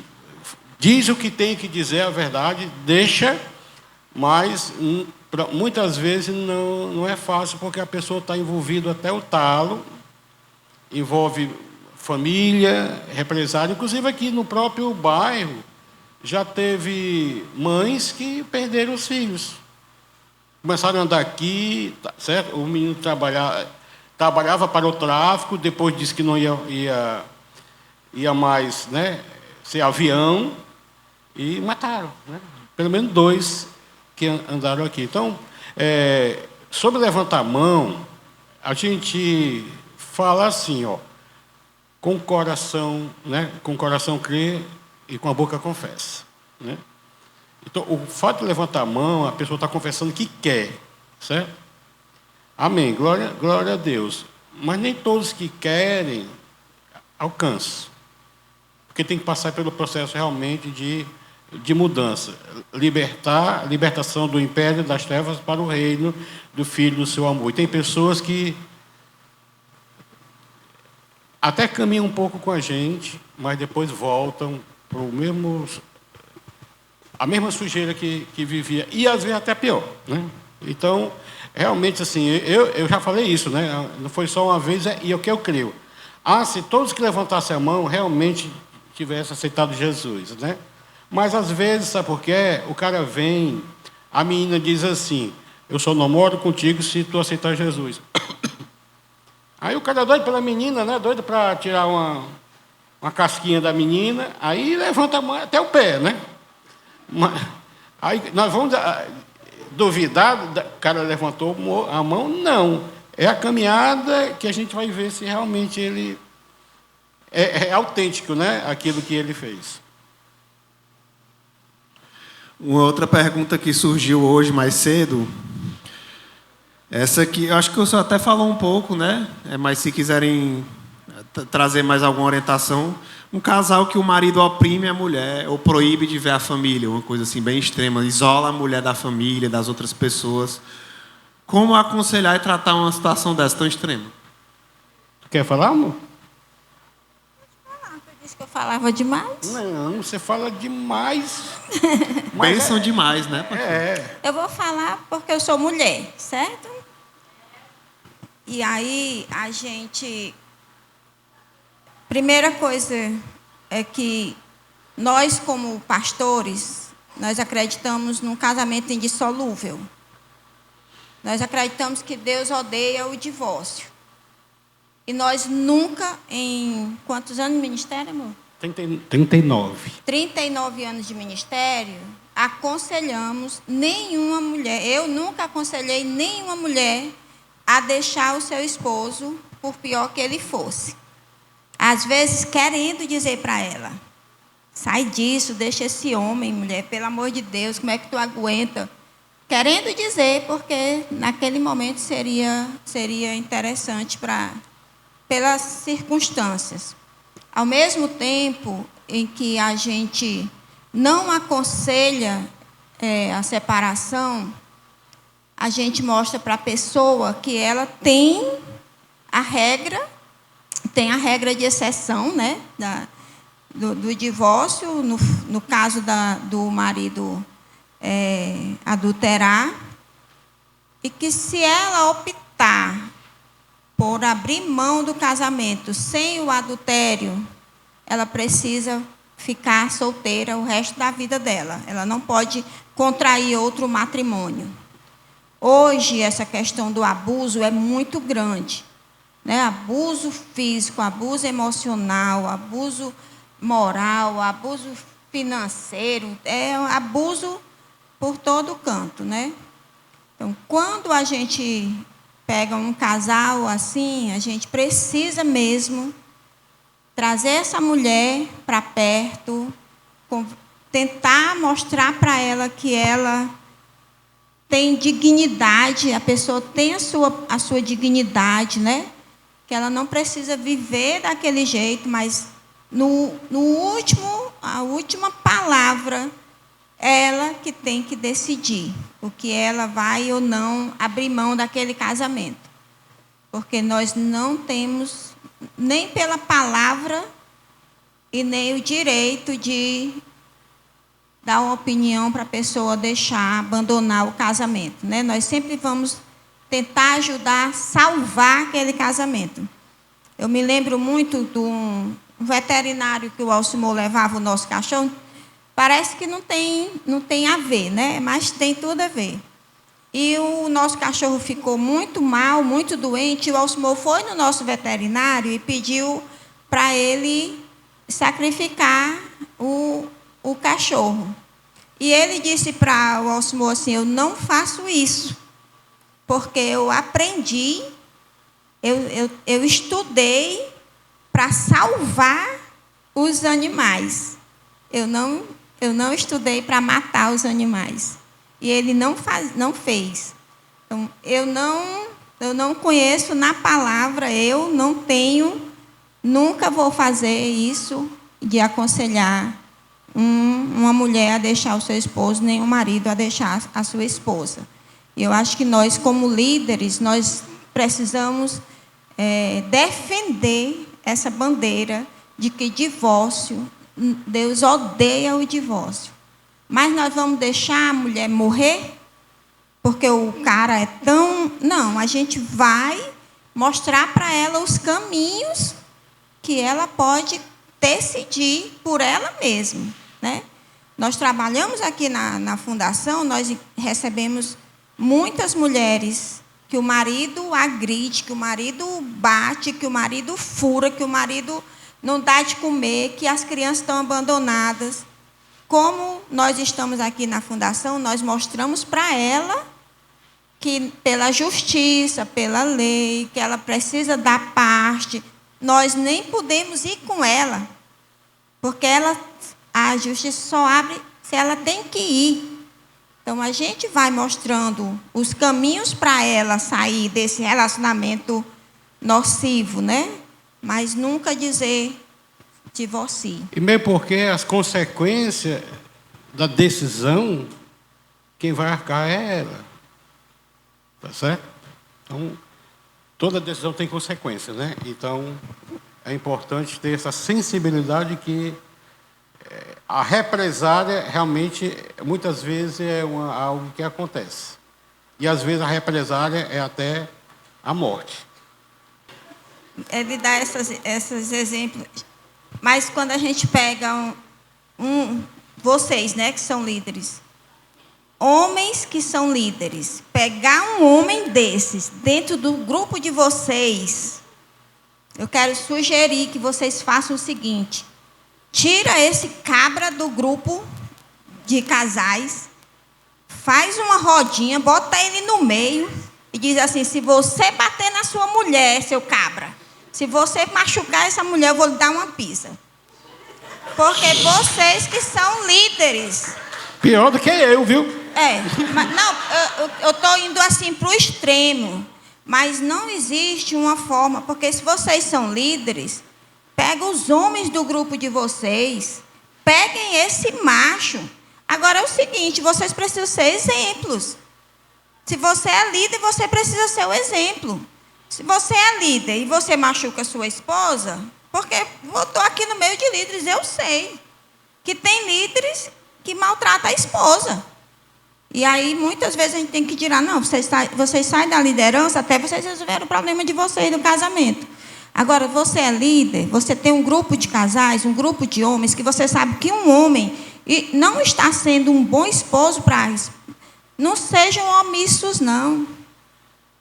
diz o que tem que dizer, a verdade, deixa, mas muitas vezes não é fácil, porque a pessoa está envolvida até o talo, envolve família, represário. Inclusive, aqui no próprio bairro, já teve mães que perderam os filhos. Começaram a andar aqui, certo? O menino trabalhava para o tráfico, depois disse que não ia mais, né, ser avião, e mataram, né? Pelo menos 2 que andaram aqui. Então, sobre levantar a mão, a gente fala assim, com o coração, né, com o coração crê e com a boca confessa, né? Então, o fato de levantar a mão, a pessoa está confessando que quer, certo? Amém, glória a Deus. Mas nem todos que querem alcançam. Porque tem que passar pelo processo realmente de mudança. Libertação do império das trevas para o reino do Filho do seu amor. E tem pessoas que até caminham um pouco com a gente, mas depois voltam para a mesma sujeira que vivia. E às vezes até pior, né? Então, realmente, assim, eu já falei isso, né? Não foi só uma vez, e é o que eu creio. Se todos que levantassem a mão realmente tivessem aceitado Jesus, né? Mas, às vezes, sabe por quê? O cara vem, a menina diz assim, eu só namoro contigo se tu aceitar Jesus. Aí o cara é doido pela menina, né? Doido para tirar uma casquinha da menina, aí levanta a mão até o pé, né? Aí nós vamos duvidar, o cara levantou a mão? Não. É a caminhada que a gente vai ver se realmente ele é autêntico, né? Aquilo que ele fez. Uma outra pergunta que surgiu hoje mais cedo, essa aqui, eu acho que o senhor até falou um pouco, né? Mas se quiserem trazer mais alguma orientação, um casal que o marido oprime a mulher ou proíbe de ver a família, uma coisa assim bem extrema, isola a mulher da família, das outras pessoas. Como aconselhar e tratar uma situação dessa tão extrema? Tu quer falar, amor? Eu disse que eu falava demais. Não, você fala demais. Pensam demais, né? Eu vou falar porque eu sou mulher, certo? E aí a gente... Primeira coisa é que nós, como pastores, nós acreditamos num casamento indissolúvel. Nós acreditamos que Deus odeia o divórcio. E nós nunca, em quantos anos de ministério, amor? 39. 39 anos de ministério, aconselhamos nenhuma mulher, eu nunca aconselhei nenhuma mulher a deixar o seu esposo, por pior que ele fosse. Às vezes, querendo dizer para ela, sai disso, deixa esse homem, mulher, pelo amor de Deus, como é que tu aguenta? Querendo dizer, porque naquele momento seria interessante pelas circunstâncias. Ao mesmo tempo em que a gente não aconselha a separação, a gente mostra para a pessoa que ela tem a regra de exceção, né, do divórcio, no caso do marido adulterar, e que se ela optar por abrir mão do casamento sem o adultério, ela precisa ficar solteira o resto da vida dela. Ela não pode contrair outro matrimônio. Hoje, essa questão do abuso é muito grande, né? Abuso físico, abuso emocional, abuso moral, abuso financeiro, abuso por todo canto, né? Então, quando a gente pega um casal assim, a gente precisa mesmo trazer essa mulher para perto, tentar mostrar para ela que ela tem dignidade, a pessoa tem a sua dignidade, né? Que ela não precisa viver daquele jeito, mas a última palavra, ela que tem que decidir o que ela vai ou não abrir mão daquele casamento. Porque nós não temos nem pela palavra e nem o direito de dar uma opinião para a pessoa deixar, abandonar o casamento, né? Nós sempre vamos tentar ajudar a salvar aquele casamento. Eu me lembro muito de um veterinário que o Alcimor levava o nosso cachorro. Parece que não tem a ver, né? Mas tem tudo a ver. E o nosso cachorro ficou muito mal, muito doente. O Alcimor foi no nosso veterinário e pediu para ele sacrificar o cachorro. E ele disse para o Alcimor assim: eu não faço isso, porque eu aprendi, eu estudei para salvar os animais. Eu não estudei para matar os animais. E ele não fez. Então, eu não conheço na palavra, eu não tenho, nunca vou fazer isso de aconselhar uma mulher a deixar o seu esposo, nem um marido a deixar a sua esposa. E eu acho que nós, como líderes, nós precisamos defender essa bandeira de que divórcio, Deus odeia o divórcio. Mas nós vamos deixar a mulher morrer porque o cara é tão... Não, a gente vai mostrar para ela os caminhos que ela pode decidir por ela mesma, né? Nós trabalhamos aqui na fundação, nós recebemos muitas mulheres que o marido agride, que o marido bate, que o marido fura, que o marido não dá de comer, que as crianças estão abandonadas. Como nós estamos aqui na fundação, nós mostramos para ela que pela justiça, pela lei, que ela precisa dar parte. Nós nem podemos ir com ela, porque a justiça só abre se ela tem que ir. Então, a gente vai mostrando os caminhos para ela sair desse relacionamento nocivo, né? Mas nunca dizer divorcie. E mesmo porque as consequências da decisão, quem vai arcar é ela. Tá certo? Então, toda decisão tem consequência, né? Então, é importante ter essa sensibilidade que a represália realmente, muitas vezes, é algo que acontece. E, às vezes, a represália é até a morte. Ele dá esses exemplos. Mas, quando a gente pega vocês, né, que são líderes, homens que são líderes, pegar um homem desses dentro do grupo de vocês, eu quero sugerir que vocês façam o seguinte: tira esse cabra do grupo de casais, faz uma rodinha, bota ele no meio e diz assim: se você bater na sua mulher, seu cabra, se você machucar essa mulher, eu vou lhe dar uma pisa. Porque vocês que são líderes. Pior do que eu, viu? Mas não, eu estou indo assim para o extremo. Mas não existe uma forma, porque se vocês são líderes, pega os homens do grupo de vocês, peguem esse macho. Agora é o seguinte, vocês precisam ser exemplos. Se você é líder, você precisa ser o exemplo. Se você é líder e você machuca a sua esposa, porque eu estou aqui no meio de líderes, eu sei que tem líderes que maltratam a esposa. E aí, muitas vezes, a gente tem que tirar, não, vocês saem da liderança até vocês resolverem o problema de vocês no casamento. Agora, você é líder, você tem um grupo de casais, um grupo de homens, que você sabe que um homem não está sendo um bom esposo para isso. Não sejam omissos, não.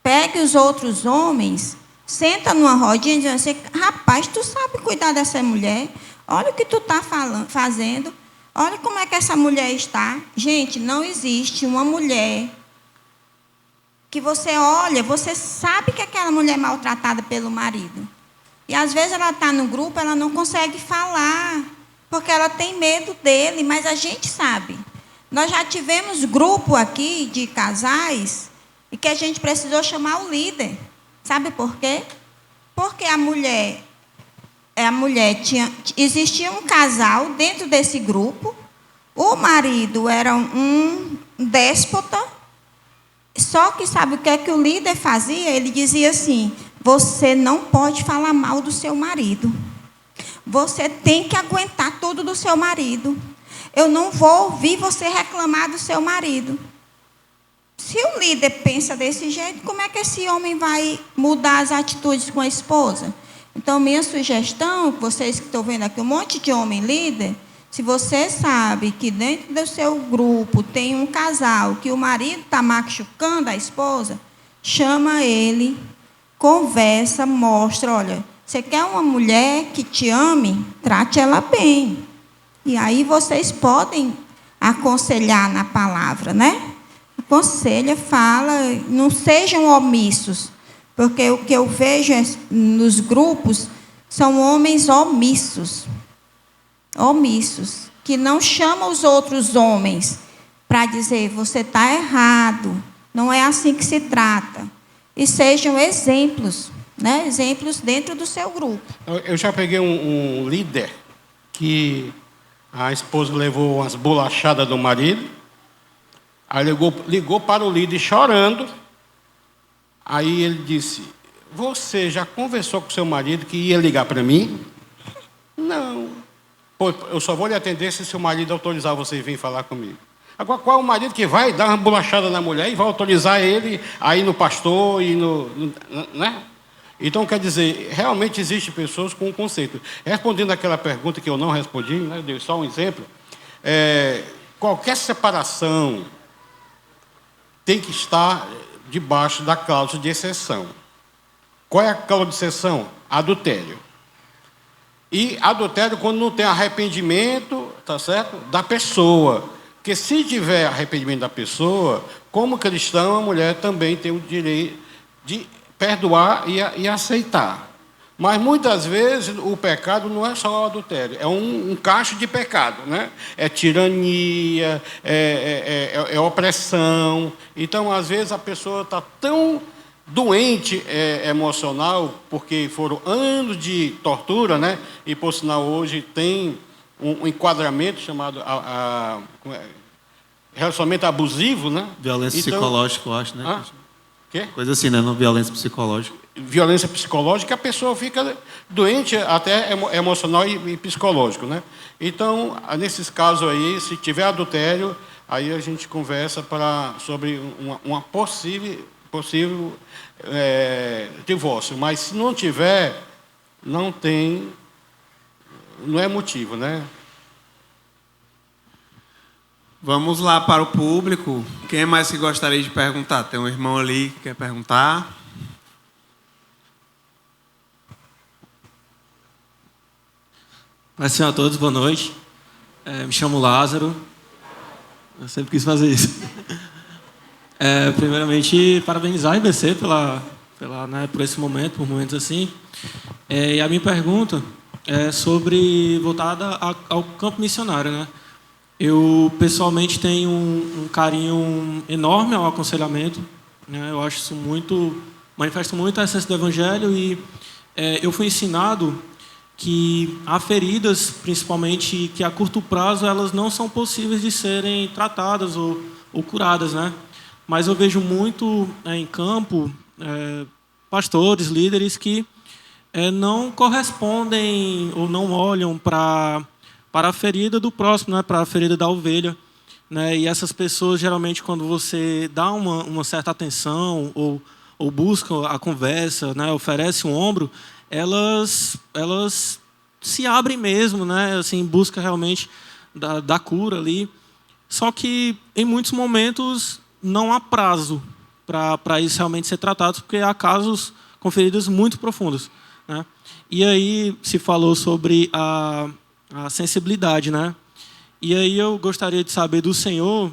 Pegue os outros homens, senta numa rodinha e diz assim: rapaz, tu sabe cuidar dessa mulher? Olha o que tu está fazendo. Olha como é que essa mulher está. Gente, não existe uma mulher que você olha, você sabe que aquela mulher é maltratada pelo marido. E às vezes ela está no grupo, ela não consegue falar, porque ela tem medo dele, mas a gente sabe. Nós já tivemos grupo aqui de casais e que a gente precisou chamar o líder. Sabe por quê? Porque existia um casal dentro desse grupo, o marido era um déspota, só que sabe o que é que o líder fazia? Ele dizia assim: você não pode falar mal do seu marido, você tem que aguentar tudo do seu marido, eu não vou ouvir você reclamar do seu marido. Se o líder pensa desse jeito, como é que esse homem vai mudar as atitudes com a esposa? Então, minha sugestão, vocês que estão vendo aqui um monte de homem líder, se você sabe que dentro do seu grupo tem um casal que o marido está machucando a esposa, chama ele, conversa, mostra: olha, você quer uma mulher que te ame? Trate ela bem. E aí vocês podem aconselhar na palavra, né? Aconselha, fala, não sejam omissos. Porque o que eu vejo nos grupos são homens omissos, que não chamam os outros homens para dizer: você está errado, não é assim que se trata. E sejam exemplos, né? Exemplos dentro do seu grupo. Eu já peguei um líder que a esposa levou umas bolachadas do marido, aí ligou para o líder chorando. Aí ele disse: você já conversou com seu marido que ia ligar para mim? Não. Pô, eu só vou lhe atender se seu marido autorizar você vir falar comigo. Agora, qual é o marido que vai dar uma bolachada na mulher e vai autorizar ele a ir no pastor e né? Então, quer dizer, realmente existem pessoas com um conceito. Respondendo aquela pergunta que eu não respondi, né, eu dei só um exemplo. Qualquer separação tem que estar debaixo da cláusula de exceção. Qual é a cláusula de exceção? Adultério. E adultério quando não tem arrependimento, tá certo? Da pessoa. Porque se tiver arrependimento da pessoa, como cristão, a mulher também tem o direito de perdoar e aceitar. Mas muitas vezes o pecado não é só o adultério, é um cacho de pecado, né? É tirania, é opressão. Então, às vezes, a pessoa está tão doente emocional, porque foram anos de tortura, né? E, por sinal, hoje tem um enquadramento chamado relacionamento abusivo, né? Violência então, psicológica, eu acho, né? Quê? Coisa assim, né? Não, violência psicológica. Violência psicológica, a pessoa fica doente até emocional e psicológico, né? Então, nesses casos aí, se tiver adultério, aí a gente conversa sobre uma possível divórcio. Mas se não tiver, não é motivo, né? Vamos lá para o público. Quem mais que gostaria de perguntar? Tem um irmão ali que quer perguntar. Paz do Senhor a todos, boa noite. Me chamo Lázaro. Eu sempre quis fazer isso. Primeiramente, parabenizar a IBC por esse momento, por momentos assim. E a minha pergunta é voltada ao campo missionário, né? Eu, pessoalmente, tenho um carinho enorme ao aconselhamento, né? Eu acho isso manifesto muito a essência do Evangelho e eu fui ensinado que há feridas, principalmente, que a curto prazo elas não são possíveis de serem tratadas ou curadas, né? Mas eu vejo muito em campo pastores, líderes que não correspondem ou não olham para a ferida do próximo, né? Para a ferida da ovelha, né? E essas pessoas, geralmente, quando você dá uma certa atenção ou busca a conversa, né? Oferece um ombro, elas se abrem mesmo, né? Assim, busca realmente da cura ali. Só que, em muitos momentos, não há prazo para isso realmente ser tratado, porque há casos com feridas muito profundas, né? E aí se falou sobre a sensibilidade, né? E aí eu gostaria de saber do senhor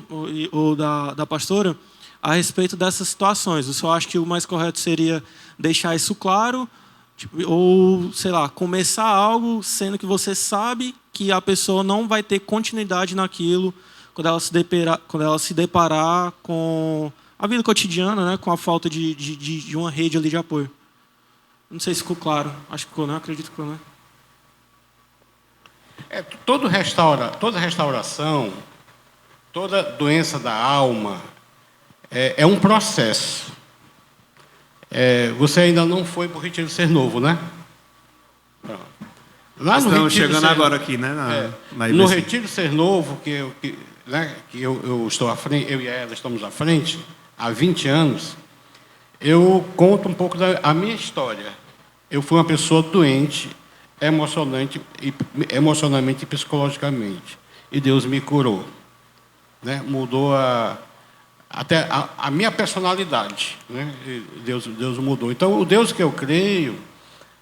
ou da pastora a respeito dessas situações. O senhor acha que o mais correto seria deixar isso claro, ou, sei lá, começar algo sendo que você sabe que a pessoa não vai ter continuidade naquilo quando ela se deparar com a vida cotidiana, né? Com a falta de uma rede ali de apoio? Não sei se ficou claro. Acho que ficou, né? Acredito que ficou, né? Toda restauração, toda doença da alma é um processo. Você ainda não foi para o Retiro Ser Novo, né? Lá no Estamos Retiro chegando agora aqui, né? No Retiro Ser Novo, que eu estou à frente, eu e ela estamos à frente, há 20 anos, eu conto um pouco da minha história. Eu fui uma pessoa doente, emocionalmente e psicologicamente. E Deus me curou, né? Mudou até a minha personalidade, né? Deus mudou. Então, o Deus que eu creio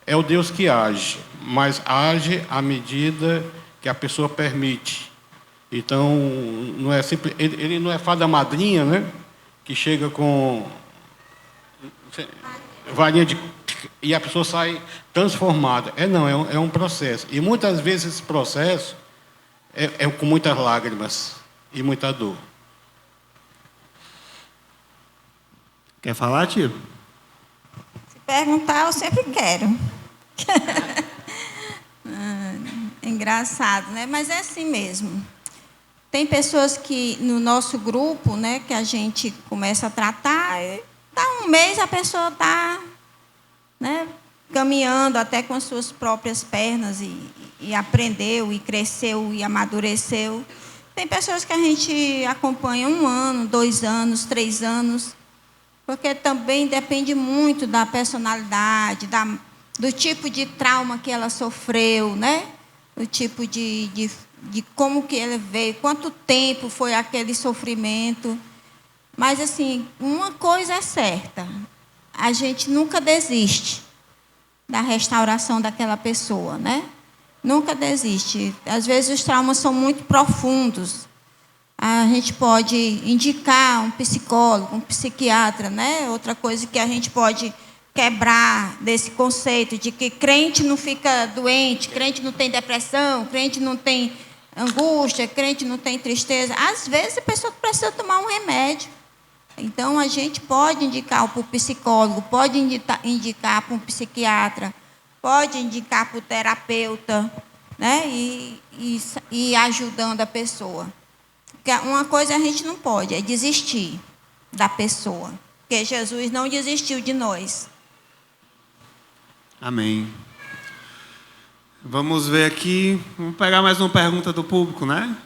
é o Deus que age, mas age à medida que a pessoa permite. Então, não é simples, ele não é fada madrinha, né? Que chega com varinha e a pessoa sai transformada. Não, é um processo. E muitas vezes esse processo é com muitas lágrimas e muita dor. Quer falar, tio? Se perguntar, eu sempre quero. Engraçado, né? Mas é assim mesmo. Tem pessoas que, no nosso grupo, né, que a gente começa a tratar, dá um mês a pessoa está, né, caminhando até com as suas próprias pernas e aprendeu, e cresceu, e amadureceu. Tem pessoas que a gente acompanha 1 ano, 2 anos, 3 anos, porque também depende muito da personalidade, do tipo de trauma que ela sofreu, né? O tipo de como que ela veio, quanto tempo foi aquele sofrimento. Mas, assim, uma coisa é certa: a gente nunca desiste da restauração daquela pessoa, né? Nunca desiste. Às vezes os traumas são muito profundos. A gente pode indicar um psicólogo, um psiquiatra, né? Outra coisa que a gente pode quebrar desse conceito de que crente não fica doente, crente não tem depressão, crente não tem angústia, crente não tem tristeza. Às vezes a pessoa precisa tomar um remédio. Então a gente pode indicar para o psicólogo, pode indicar para um psiquiatra, pode indicar para o terapeuta, né? E ajudando a pessoa. Porque uma coisa a gente não pode, é desistir da pessoa. Porque Jesus não desistiu de nós. Amém. Vamos ver aqui. Vamos pegar mais uma pergunta do público, né?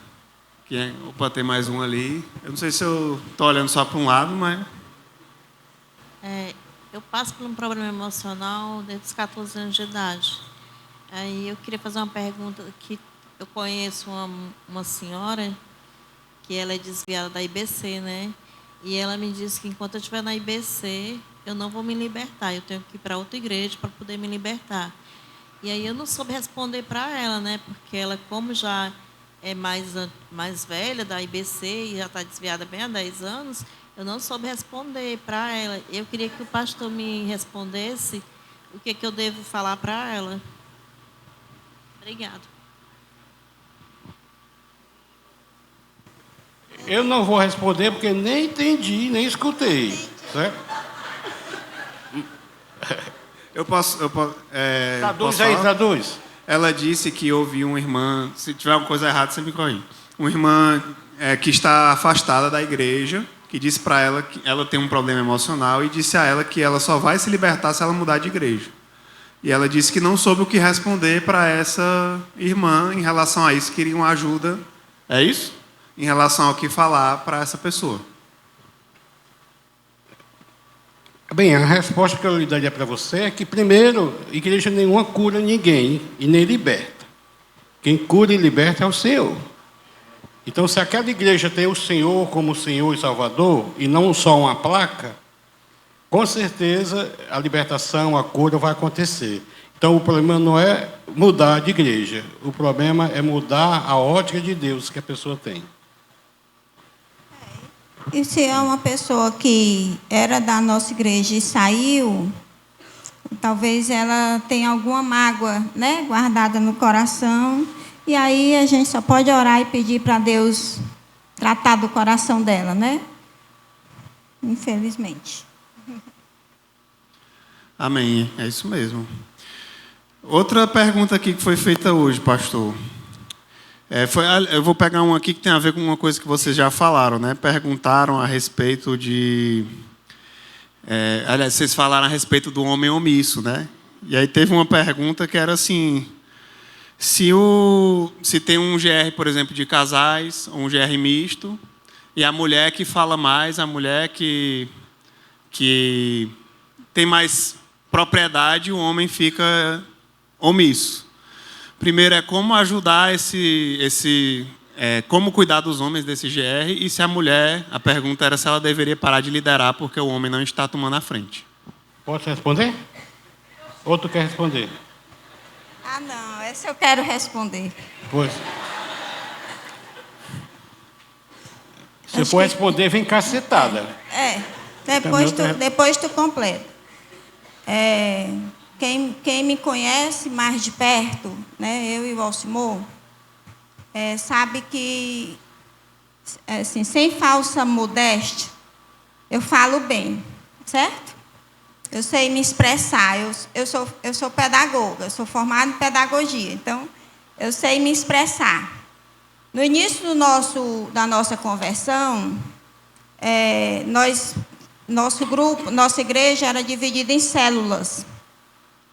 Opa, tem mais um ali. Eu não sei se eu estou olhando só para um lado, mas... Eu passo por um problema emocional desde os 14 anos de idade. Aí eu queria fazer uma pergunta que eu conheço uma senhora que ela é desviada da IBC, né? E ela me disse que enquanto eu estiver na IBC, eu não vou me libertar. Eu tenho que ir para outra igreja para poder me libertar. E aí eu não soube responder para ela, né? Porque ela, como já é mais velha da IBC e já está desviada bem há 10 anos, eu não soube responder para ela. Eu queria que o pastor me respondesse o que eu devo falar para ela. Obrigado. Eu não vou responder porque nem entendi, nem escutei. Certo? Eu posso Traduz posso aí, falar? traduz. Ela disse que houve uma irmã, se tiver alguma coisa errada, você me corrige. Uma irmã que está afastada da igreja, que disse para ela que ela tem um problema emocional e disse a ela que ela só vai se libertar se ela mudar de igreja. E ela disse que não soube o que responder para essa irmã em relação a isso, queria uma ajuda. É isso? Em relação ao que falar para essa pessoa. Bem, a resposta que eu lhe daria para você é que, primeiro, igreja nenhuma cura ninguém e nem liberta. Quem cura e liberta é o Senhor. Então, se aquela igreja tem o Senhor como Senhor e Salvador, e não só uma placa, com certeza a libertação, a cura vai acontecer. Então, o problema não é mudar de igreja. O problema é mudar a ótica de Deus que a pessoa tem. E se é uma pessoa que era da nossa igreja e saiu, talvez ela tenha alguma mágoa, né, guardada no coração. E aí a gente só pode orar e pedir para Deus tratar do coração dela, né? Infelizmente. Amém. É isso mesmo. Outra pergunta aqui que foi feita hoje, pastor. Eu vou pegar uma aqui que tem a ver com uma coisa que vocês já falaram, né? Perguntaram a respeito de... aliás, vocês falaram a respeito do homem omisso, né? E aí teve uma pergunta que era assim... Se tem um GR, por exemplo, de casais, ou um GR misto, e a mulher que fala mais, a mulher que tem mais propriedade, o homem fica omisso. Primeiro é como ajudar como cuidar dos homens desse GR, e se a mulher, a pergunta era se ela deveria parar de liderar porque o homem não está tomando a frente. Posso responder? Ou tu quer responder? Ah, não, essa eu quero responder. Pois. Se for responder, vem cacetada. Depois tu completa. Quem me conhece mais de perto, né, eu e o Alcimor, sabe que, assim, sem falsa modéstia, eu falo bem, certo? Eu sei me expressar, eu sou pedagoga, eu sou formada em pedagogia, então eu sei me expressar. No início da nossa conversão, nosso grupo, nossa igreja era dividida em células.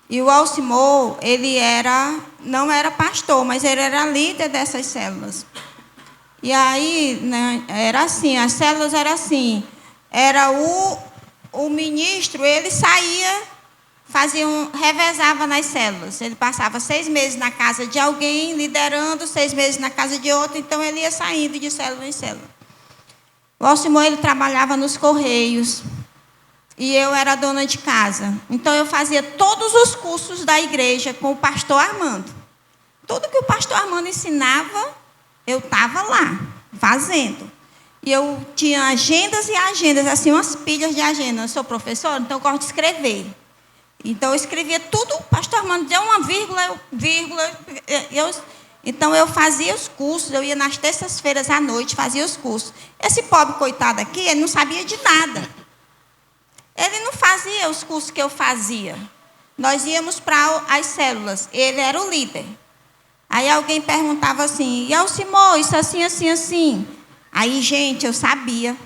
E o Alcimor, ele não era pastor, mas ele era líder dessas células. E aí, né, era assim, as células eram assim, era o ministro, ele saía, revezava nas células. Ele passava 6 meses na casa de alguém, liderando, 6 meses na casa de outro, então ele ia saindo de célula em célula. O Alcimor, ele trabalhava nos Correios. E eu era dona de casa. Então, eu fazia todos os cursos da igreja com o pastor Armando. Tudo que o pastor Armando ensinava, eu estava lá, fazendo. E eu tinha agendas e agendas, assim, umas pilhas de agenda. Eu sou professora, então eu gosto de escrever. Então, eu escrevia tudo, o pastor Armando deu uma vírgula. Então, eu fazia os cursos, eu ia nas terças-feiras à noite, fazia os cursos. Esse pobre coitado aqui, ele não sabia de nada. Ele não fazia os cursos que eu fazia. Nós íamos para as células. Ele era o líder. Aí alguém perguntava assim, e Alcimor, isso assim, assim, assim. Aí, gente, eu sabia.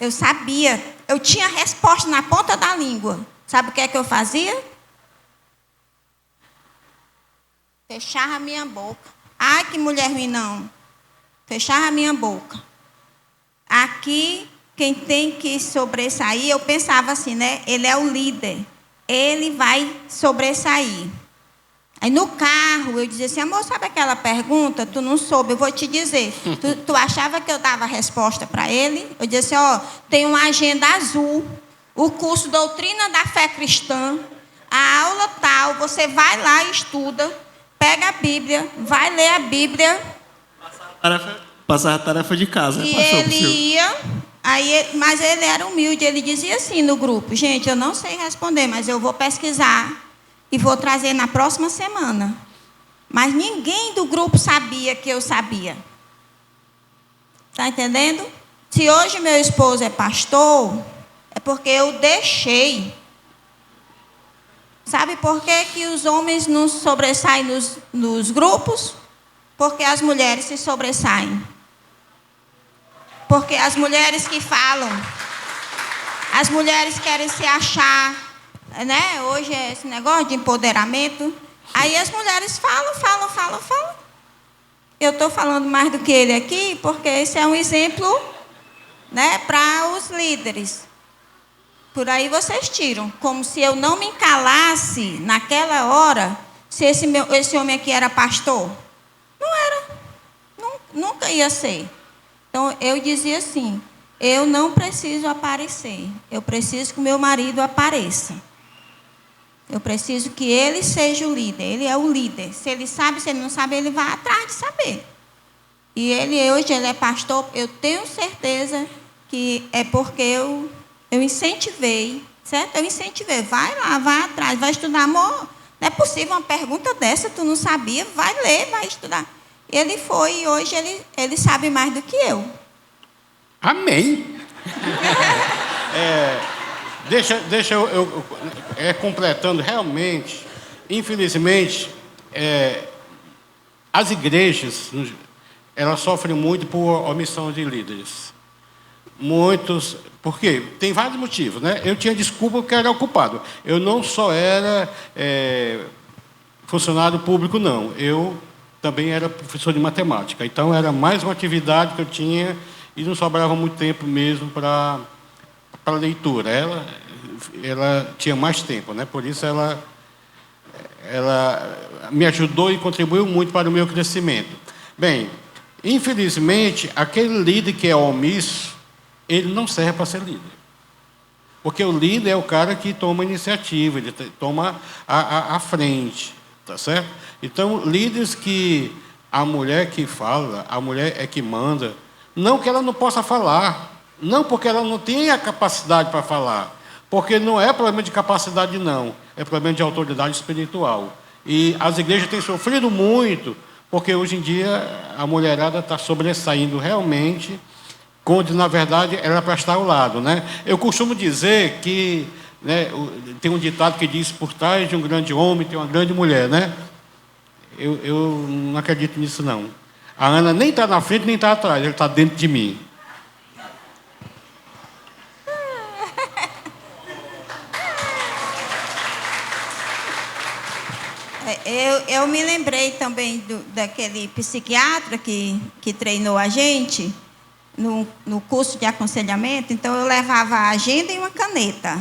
Eu sabia. Eu tinha a resposta na ponta da língua. Sabe o que é que eu fazia? Fechava a minha boca. Ai, que mulher ruim, não. Fechava a minha boca. Aqui... Quem tem que sobressair, eu pensava assim, né? Ele é o líder. Ele vai sobressair. Aí no carro, eu dizia assim, amor, sabe aquela pergunta? Tu não soube, eu vou te dizer. Tu achava que eu dava a resposta para ele? Eu dizia assim, tem uma agenda azul, o curso Doutrina da Fé Cristã, a aula tal, você vai lá e estuda, pega a Bíblia, vai ler a Bíblia. Passar a tarefa de casa. E ele ia... mas ele era humilde, ele dizia assim no grupo, gente, eu não sei responder, mas eu vou pesquisar e vou trazer na próxima semana. Mas ninguém do grupo sabia que eu sabia. Está entendendo? Se hoje meu esposo é pastor, é porque eu deixei. Sabe por que os homens não sobressaem nos grupos? Porque as mulheres se sobressaem. Porque as mulheres que falam, as mulheres querem se achar, né? Hoje é esse negócio de empoderamento. Aí as mulheres falam. Eu estou falando mais do que ele aqui, porque esse é um exemplo, né, para os líderes. Por aí vocês tiram. Como se eu não me calasse naquela hora, se esse homem aqui era pastor. Não era. Nunca ia ser. Então, eu dizia assim, eu não preciso aparecer, eu preciso que o meu marido apareça. Eu preciso que ele seja o líder, ele é o líder. Se ele sabe, se ele não sabe, ele vai atrás de saber. E hoje ele é pastor, eu tenho certeza que é porque eu incentivei, certo? Eu incentivei, vai lá, vai atrás, vai estudar. Amor, não é possível uma pergunta dessa, tu não sabia, vai ler, vai estudar. Ele foi e hoje ele sabe mais do que eu. Amém. Deixa eu completando, realmente, infelizmente, as igrejas, elas sofrem muito por omissão de líderes. Muitos, por quê? Tem vários motivos, né? Eu tinha desculpa porque era ocupado. Eu não só era funcionário público, não. Eu também era professor de matemática. Então, era mais uma atividade que eu tinha e não sobrava muito tempo mesmo para leitura. Ela tinha mais tempo, né? Por isso, ela me ajudou e contribuiu muito para o meu crescimento. Bem, infelizmente, aquele líder que é omisso, ele não serve para ser líder. Porque o líder é o cara que toma a iniciativa, ele toma a frente. Tá certo? Então, líderes que a mulher que fala, a mulher é que manda, não que ela não possa falar, não porque ela não tenha capacidade para falar, porque não é problema de capacidade, não, é problema de autoridade espiritual. E as igrejas têm sofrido muito, porque hoje em dia a mulherada está sobressaindo realmente, quando, na verdade, era para estar ao lado, né? Eu costumo dizer que, né, tem um ditado que diz, por trás de um grande homem tem uma grande mulher, né? Eu não acredito nisso, não. A Ana nem está na frente, nem está atrás, ela está dentro de mim. Eu me lembrei também daquele psiquiatra que treinou a gente no curso de aconselhamento. Então, eu levava a agenda e uma caneta.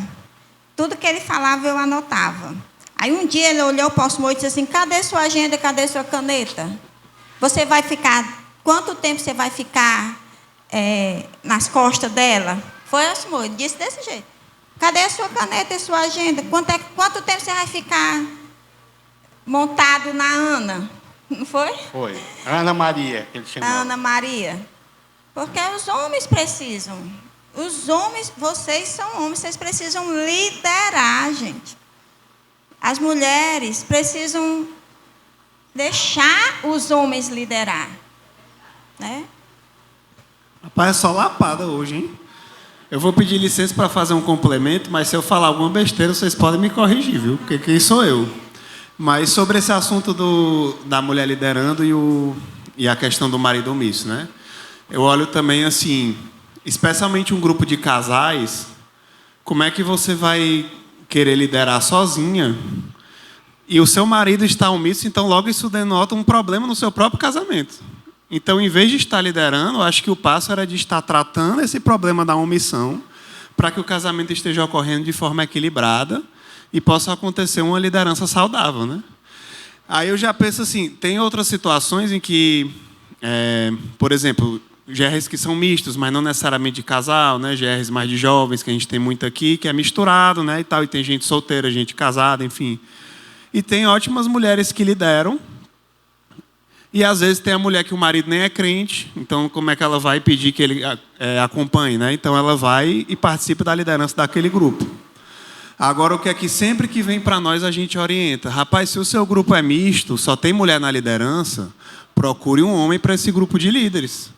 Tudo que ele falava, eu anotava. Aí, um dia, ele olhou para o Alcimor e disse assim, cadê sua agenda, cadê sua caneta? Você vai ficar... Quanto tempo você vai ficar nas costas dela. Foi assim, amor, ele disse desse jeito. Cadê a sua caneta e a sua agenda? Quanto tempo você vai ficar montado na Ana? Não foi? Foi. Ana Maria, que ele chamou. Ana Maria. Porque os homens precisam. Os homens, vocês são homens, vocês precisam liderar, gente. As mulheres precisam deixar os homens liderar. Né? Rapaz, é só lapada hoje, hein? Eu vou pedir licença para fazer um complemento, mas se eu falar alguma besteira, vocês podem me corrigir, viu? Porque quem sou eu? Mas sobre esse assunto da mulher liderando e a questão do marido omisso, né? Eu olho também assim, especialmente um grupo de casais, como é que você vai querer liderar sozinha e o seu marido está omisso, então logo isso denota um problema no seu próprio casamento. Então, em vez de estar liderando, eu acho que o passo era de estar tratando esse problema da omissão para que o casamento esteja ocorrendo de forma equilibrada e possa acontecer uma liderança saudável, né? Aí eu já penso assim, tem outras situações em que, por exemplo, GRs que são mistos, mas não necessariamente de casal, né? GRs mais de jovens, que a gente tem muito aqui, que é misturado, né? E tal, e tem gente solteira, gente casada, enfim. E tem ótimas mulheres que lideram. E às vezes tem a mulher que o marido nem é crente, então como é que ela vai pedir que ele acompanhe, né? Então ela vai e participa da liderança daquele grupo. Agora, o que é que sempre que vem para nós a gente orienta? Rapaz, se o seu grupo é misto, só tem mulher na liderança, procure um homem para esse grupo de líderes.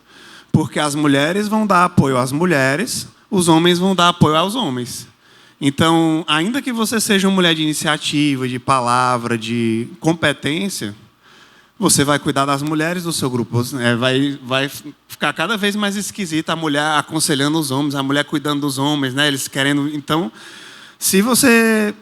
Porque as mulheres vão dar apoio às mulheres, os homens vão dar apoio aos homens. Então, ainda que você seja uma mulher de iniciativa, de palavra, de competência, você vai cuidar das mulheres do seu grupo. Vai ficar cada vez mais esquisita a mulher aconselhando os homens, a mulher cuidando dos homens, né? Eles querendo. Então, se você.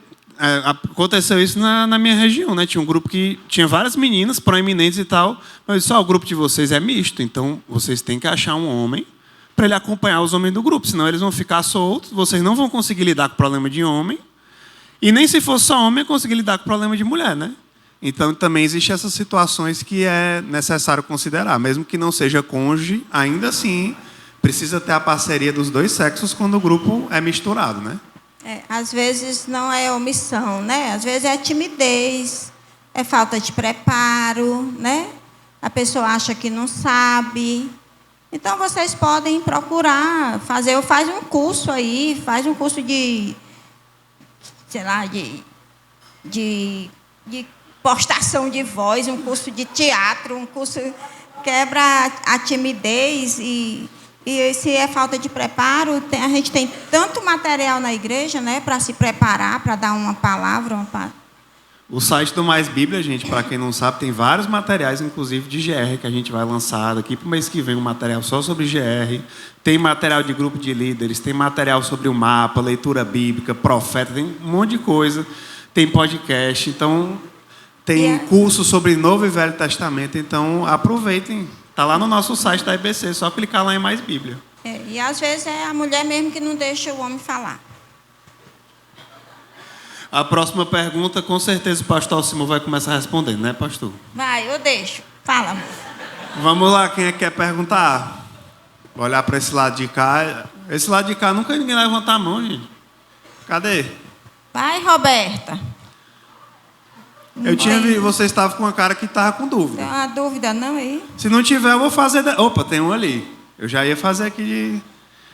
Aconteceu isso na minha região, né? Tinha um grupo que tinha várias meninas proeminentes e tal, mas só o grupo de vocês é misto, então vocês têm que achar um homem para ele acompanhar os homens do grupo, senão eles vão ficar soltos, vocês não vão conseguir lidar com o problema de homem, e nem se fosse só homem, conseguir lidar com o problema de mulher, né? Então, também existem essas situações que é necessário considerar. Mesmo que não seja cônjuge, ainda assim, precisa ter a parceria dos dois sexos quando o grupo é misturado, né? Às vezes não é omissão, né? Às vezes é timidez, é falta de preparo, né? A pessoa acha que não sabe. Então, vocês podem procurar faz um curso aí, faz um curso de postação de voz, um curso de teatro, um curso quebra a timidez e se é falta de preparo, a gente tem tanto material na igreja, né, para se preparar, para dar uma palavra. O site do Mais Bíblia, gente, para quem não sabe, tem vários materiais, inclusive de GR, que a gente vai lançar daqui para o mês que vem, um material só sobre GR. Tem material de grupo de líderes, tem material sobre o mapa, leitura bíblica, profeta, tem um monte de coisa. Tem podcast, então tem curso sobre Novo e Velho Testamento, então aproveitem. Está lá no nosso site da IBC, só clicar lá em Mais Bíblia. E às vezes é a mulher mesmo que não deixa o homem falar. A próxima pergunta, com certeza o pastor Alcimor vai começar respondendo, né, pastor? Vai, eu deixo. Fala, amor. Vamos lá, quem é que quer perguntar? Vou olhar para esse lado de cá. Esse lado de cá nunca ninguém levanta a mão, gente. Cadê? Vai, Roberta. Eu tinha visto, você estava com uma cara que estava com dúvida. Tem uma dúvida não aí? Se não tiver, eu vou fazer... Opa, tem um ali. Eu já ia fazer aqui de...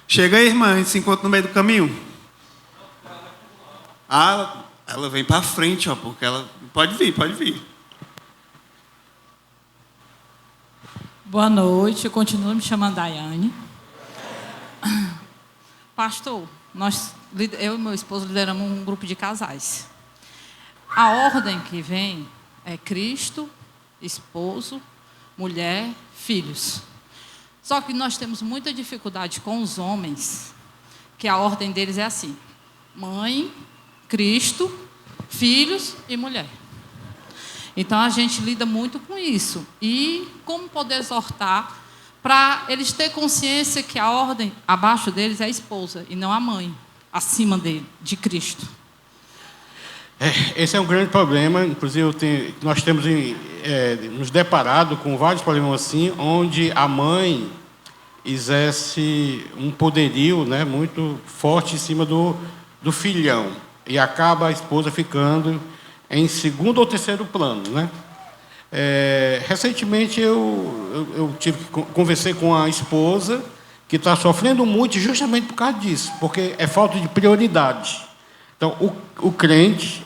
Chega aí, irmã, a gente se encontra no meio do caminho. Ah, ela vem para frente, ó, porque ela... Pode vir, pode vir. Boa noite, eu continuo me chamando Daiane. Pastor, eu e meu esposo lideramos um grupo de casais. A ordem que vem é Cristo, esposo, mulher, filhos. Só que nós temos muita dificuldade com os homens, que a ordem deles é assim: mãe, Cristo, filhos e mulher. Então a gente lida muito com isso. E como poder exortar para eles terem consciência que a ordem abaixo deles é a esposa e não a mãe, acima dele, de Cristo. Esse é um grande problema. Inclusive, nós temos nos deparado com vários problemas assim, onde a mãe exerce um poderio, né, muito forte em cima do filhão. E acaba a esposa ficando em segundo ou terceiro plano, né? Recentemente eu conversei com a esposa que está sofrendo muito justamente por causa disso, porque é falta de prioridade. Então, o crente,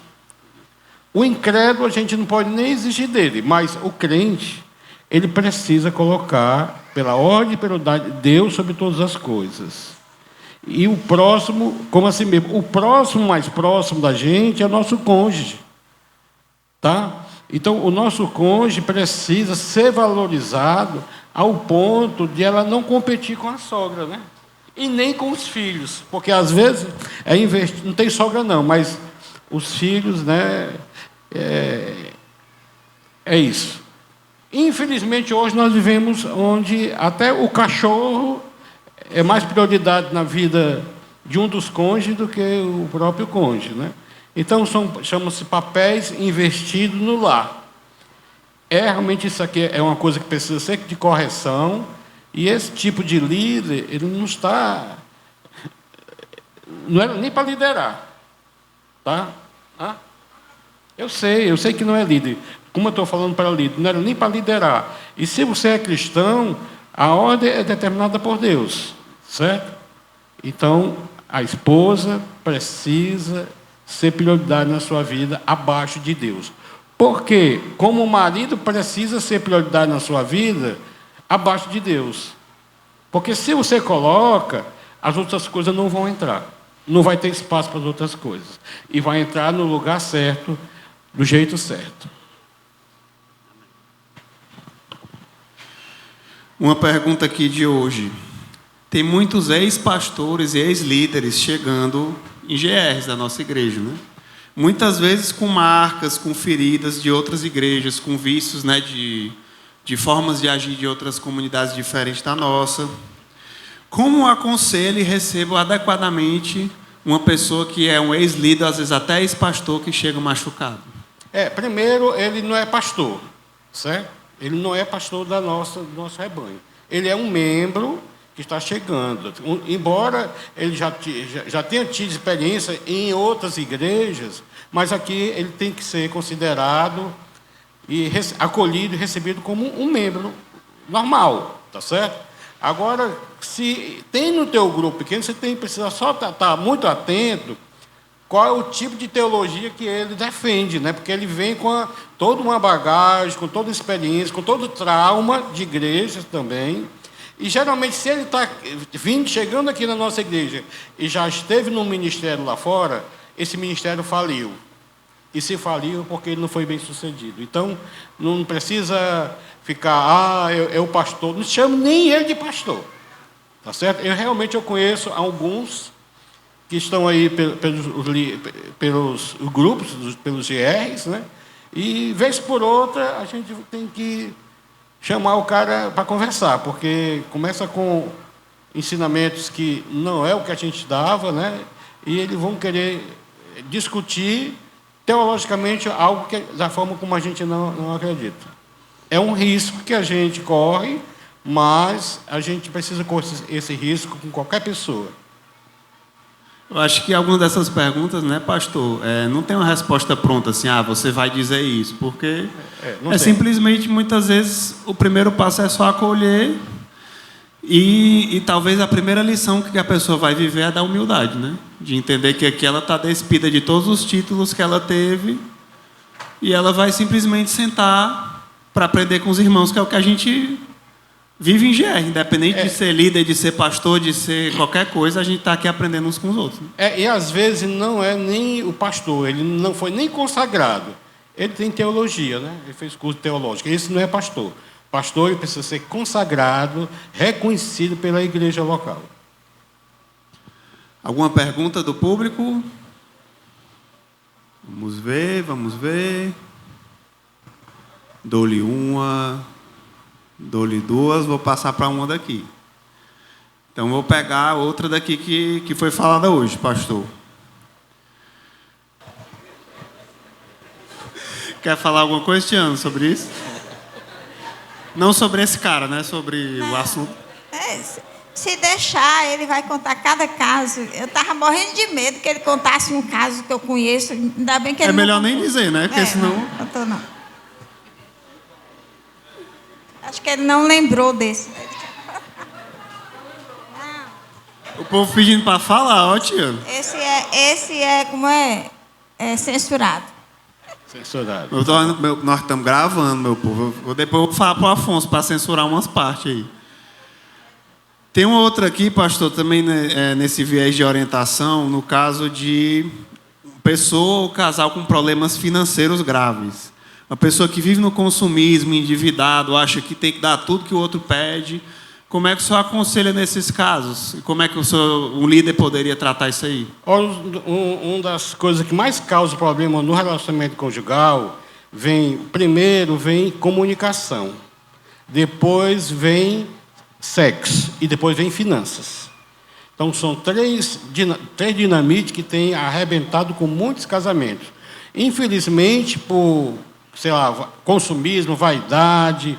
o incrédulo a gente não pode nem exigir dele, mas o crente, ele precisa colocar, pela ordem e pela unidade, Deus sobre todas as coisas. E o próximo, como assim mesmo, o próximo mais próximo da gente é o nosso cônjuge. Tá? Então, o nosso cônjuge precisa ser valorizado ao ponto de ela não competir com a sogra, né? E nem com os filhos, porque às vezes não tem sogra não, mas os filhos, né? É isso. Infelizmente, hoje nós vivemos onde até o cachorro é mais prioridade na vida de um dos cônjuges do que o próprio cônjuge, né? Então, chamam-se papéis investidos no lar. Realmente isso aqui é uma coisa que precisa ser de correção, e esse tipo de líder, ele não é nem para liderar. Tá? Eu sei que não é líder. Como eu estou falando para líder, não era nem para liderar. E se você é cristão, a ordem é determinada por Deus, certo? Então, a esposa precisa ser prioridade na sua vida abaixo de Deus. Porque, como o marido precisa ser prioridade na sua vida abaixo de Deus. Porque se você coloca, as outras coisas não vão entrar. Não vai ter espaço para as outras coisas. E vai entrar no lugar certo, do jeito certo. Uma pergunta aqui de hoje. Tem muitos ex-pastores e ex-líderes chegando em GRs da nossa igreja, né? Muitas vezes com marcas, com feridas de outras igrejas, com vícios, né, de formas de agir de outras comunidades diferentes da nossa. Como aconselho e recebo adequadamente uma pessoa que é um ex-líder, às vezes até ex-pastor, que chega machucado? Primeiro, ele não é pastor, certo? Ele não é pastor do nosso rebanho. Ele é um membro que está chegando. Embora ele já tenha tido experiência em outras igrejas, mas aqui ele tem que ser considerado e acolhido e recebido como um membro normal, tá certo? Agora, se tem no teu grupo pequeno, você precisa só estar muito atento qual é o tipo de teologia que ele defende, né? Porque ele vem com toda uma bagagem, com toda a experiência, com todo o trauma de igrejas também. E, geralmente, se ele está chegando aqui na nossa igreja e já esteve num ministério lá fora, esse ministério faliu. E se faliu, porque ele não foi bem sucedido. Então, não precisa ficar, é o pastor. Não chamo nem ele de pastor. Tá certo? Eu conheço alguns que estão aí pelos grupos, pelos GRs, né? E, vez por outra, a gente tem que chamar o cara para conversar, porque começa com ensinamentos que não é o que a gente dava, né? E eles vão querer discutir teologicamente algo da forma como a gente não acredita. É um risco que a gente corre, mas a gente precisa correr esse risco com qualquer pessoa. Eu acho que algumas dessas perguntas, né, pastor, não tem uma resposta pronta, assim, você vai dizer isso, porque simplesmente, muitas vezes, o primeiro passo é só acolher e talvez a primeira lição que a pessoa vai viver é da humildade, né? De entender que aqui ela está despida de todos os títulos que ela teve e ela vai simplesmente sentar para aprender com os irmãos, que é o que a gente vive em GR, independente de ser líder, de ser pastor, de ser qualquer coisa, a gente está aqui aprendendo uns com os outros. Né? E às vezes não é nem o pastor, ele não foi nem consagrado. Ele tem teologia, né? Ele fez curso teológico. Esse não é pastor. Pastor, ele precisa ser consagrado, reconhecido pela igreja local. Alguma pergunta do público? Vamos ver. Dou-lhe uma, dou-lhe duas, vou passar para uma daqui. Então, vou pegar outra daqui que foi falada hoje, pastor. Quer falar alguma coisa, Tiano, sobre isso? Não sobre esse cara, né? Sobre o assunto. Se deixar, ele vai contar cada caso. Eu estava morrendo de medo que ele contasse um caso que eu conheço. Ainda bem que ele É melhor não nem dizer, né? Porque senão... Não contou, não. Acho que ele não lembrou desse. O povo pedindo para falar, ó, tia. Esse é como é? É censurado. Censurado. Nós estamos gravando, meu povo. Depois eu vou falar para o Afonso para censurar umas partes aí. Tem uma outra aqui, pastor, também nesse viés de orientação, no caso de pessoa ou casal com problemas financeiros graves. Uma pessoa que vive no consumismo, endividado, acha que tem que dar tudo que o outro pede. Como é que o senhor aconselha nesses casos? E como é que um líder poderia tratar isso aí? Uma das coisas que mais causa problema no relacionamento conjugal, primeiro vem comunicação, depois vem sexo e depois vem finanças. Então, são três dinamites que têm arrebentado com muitos casamentos. Infelizmente, por, consumismo, vaidade,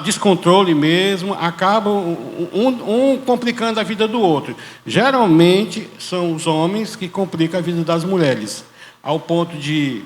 descontrole mesmo, acabam um complicando a vida do outro. Geralmente, são os homens que complicam a vida das mulheres, ao ponto de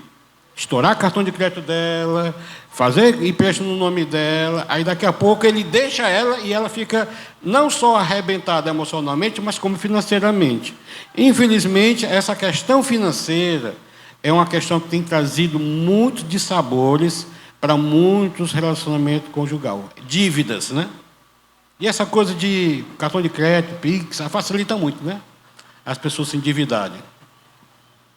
estourar cartão de crédito dela, fazer empréstimo no nome dela, aí daqui a pouco ele deixa ela e ela fica não só arrebentada emocionalmente, mas como financeiramente. Infelizmente, essa questão financeira é uma questão que tem trazido muitos dissabores para muitos relacionamentos conjugal. Dívidas, né? E essa coisa de cartão de crédito, Pix, facilita muito, né? As pessoas se endividarem.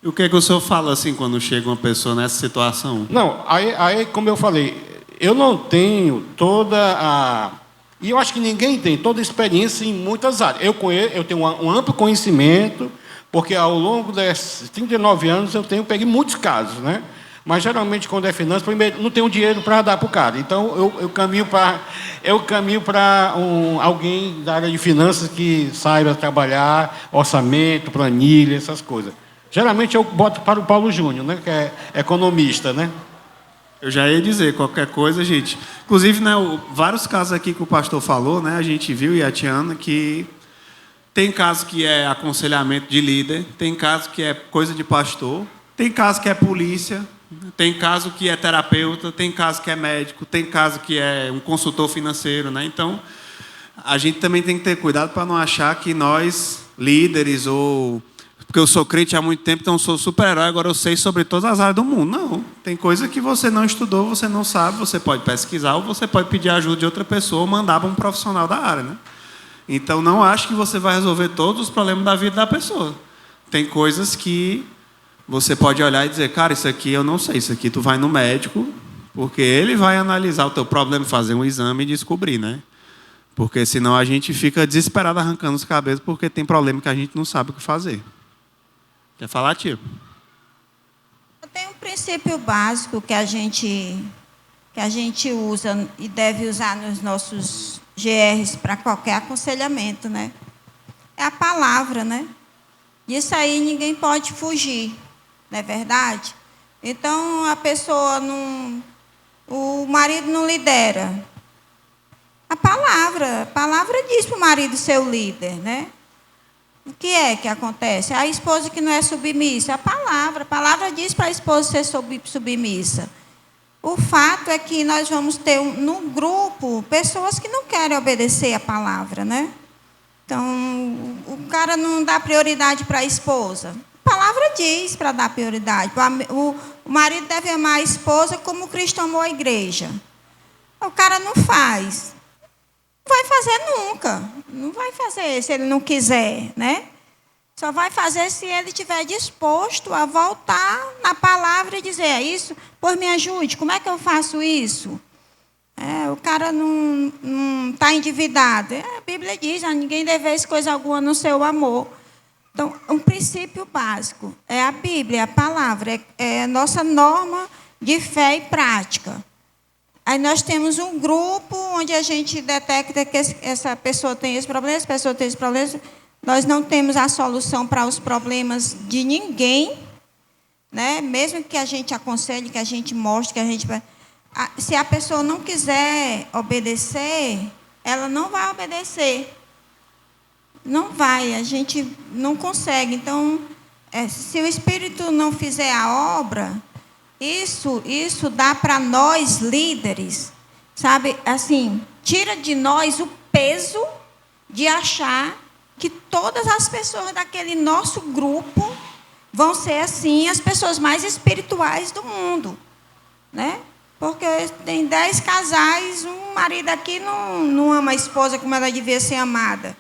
E o que é que o senhor fala assim quando chega uma pessoa nessa situação? Não, aí como eu falei, eu não tenho e eu acho que ninguém tem toda a experiência em muitas áreas. Eu tenho um amplo conhecimento, porque ao longo desses 39 anos eu peguei muitos casos, né? Mas geralmente quando é finanças, primeiro, não tenho dinheiro para dar para o cara. Então eu caminho para alguém da área de finanças que saiba trabalhar, orçamento, planilha, essas coisas. Geralmente eu boto para o Paulo Júnior, né, que é economista, né? Eu já ia dizer, qualquer coisa, gente. Inclusive, né, vários casos aqui que o pastor falou, né, a gente viu, e a Tiana, que tem caso que é aconselhamento de líder, tem caso que é coisa de pastor, tem caso que é polícia, tem caso que é terapeuta, tem caso que é médico, tem caso que é um consultor financeiro, né? Então, a gente também tem que ter cuidado para não achar que nós, líderes, porque eu sou crente há muito tempo, então eu sou super-herói, agora eu sei sobre todas as áreas do mundo. Não, tem coisa que você não estudou, você não sabe, você pode pesquisar, ou você pode pedir ajuda de outra pessoa, ou mandar para um profissional da área, né? Então, não acho que você vai resolver todos os problemas da vida da pessoa. Tem coisas que você pode olhar e dizer, cara, isso aqui eu não sei, isso aqui tu vai no médico, porque ele vai analisar o teu problema, fazer um exame e descobrir, né? Porque senão a gente fica desesperado arrancando os cabelos, porque tem problema que a gente não sabe o que fazer. Quer falar, tio? Tem um princípio básico que a gente usa e deve usar nos nossos GRs para qualquer aconselhamento, né? É a palavra, né? Isso aí ninguém pode fugir, não é verdade? Então, a pessoa o marido não lidera. A palavra diz para o marido ser o líder, né? O que é que acontece? A esposa que não é submissa, a palavra diz para a esposa ser submissa. O fato é que nós vamos ter no grupo pessoas que não querem obedecer a palavra, né? Então, o cara não dá prioridade para a esposa. A palavra diz para dar prioridade. O marido deve amar a esposa como Cristo amou a igreja. O cara não faz. Não vai fazer nunca. Não vai fazer se ele não quiser, né? Só vai fazer se ele estiver disposto a voltar na palavra e dizer, é isso? Pois me ajude, como é que eu faço isso? O cara não está endividado. A Bíblia diz, ninguém deveis coisa alguma no seu amor. Então, um princípio básico é a Bíblia, a palavra, é a nossa norma de fé e prática. Aí nós temos um grupo onde a gente detecta que essa pessoa tem esse problema, essa pessoa tem esse problema. Nós não temos a solução para os problemas de ninguém, né? Mesmo que a gente aconselhe, que a gente mostre, que a gente... Se a pessoa não quiser obedecer, ela não vai obedecer. Não vai, a gente não consegue. Então, se o Espírito não fizer a obra, isso dá para nós líderes, sabe, assim, tira de nós o peso de achar que todas as pessoas daquele nosso grupo vão ser, assim, as pessoas mais espirituais do mundo, né? Porque tem 10 casais, um marido aqui não ama a esposa como ela devia ser amada.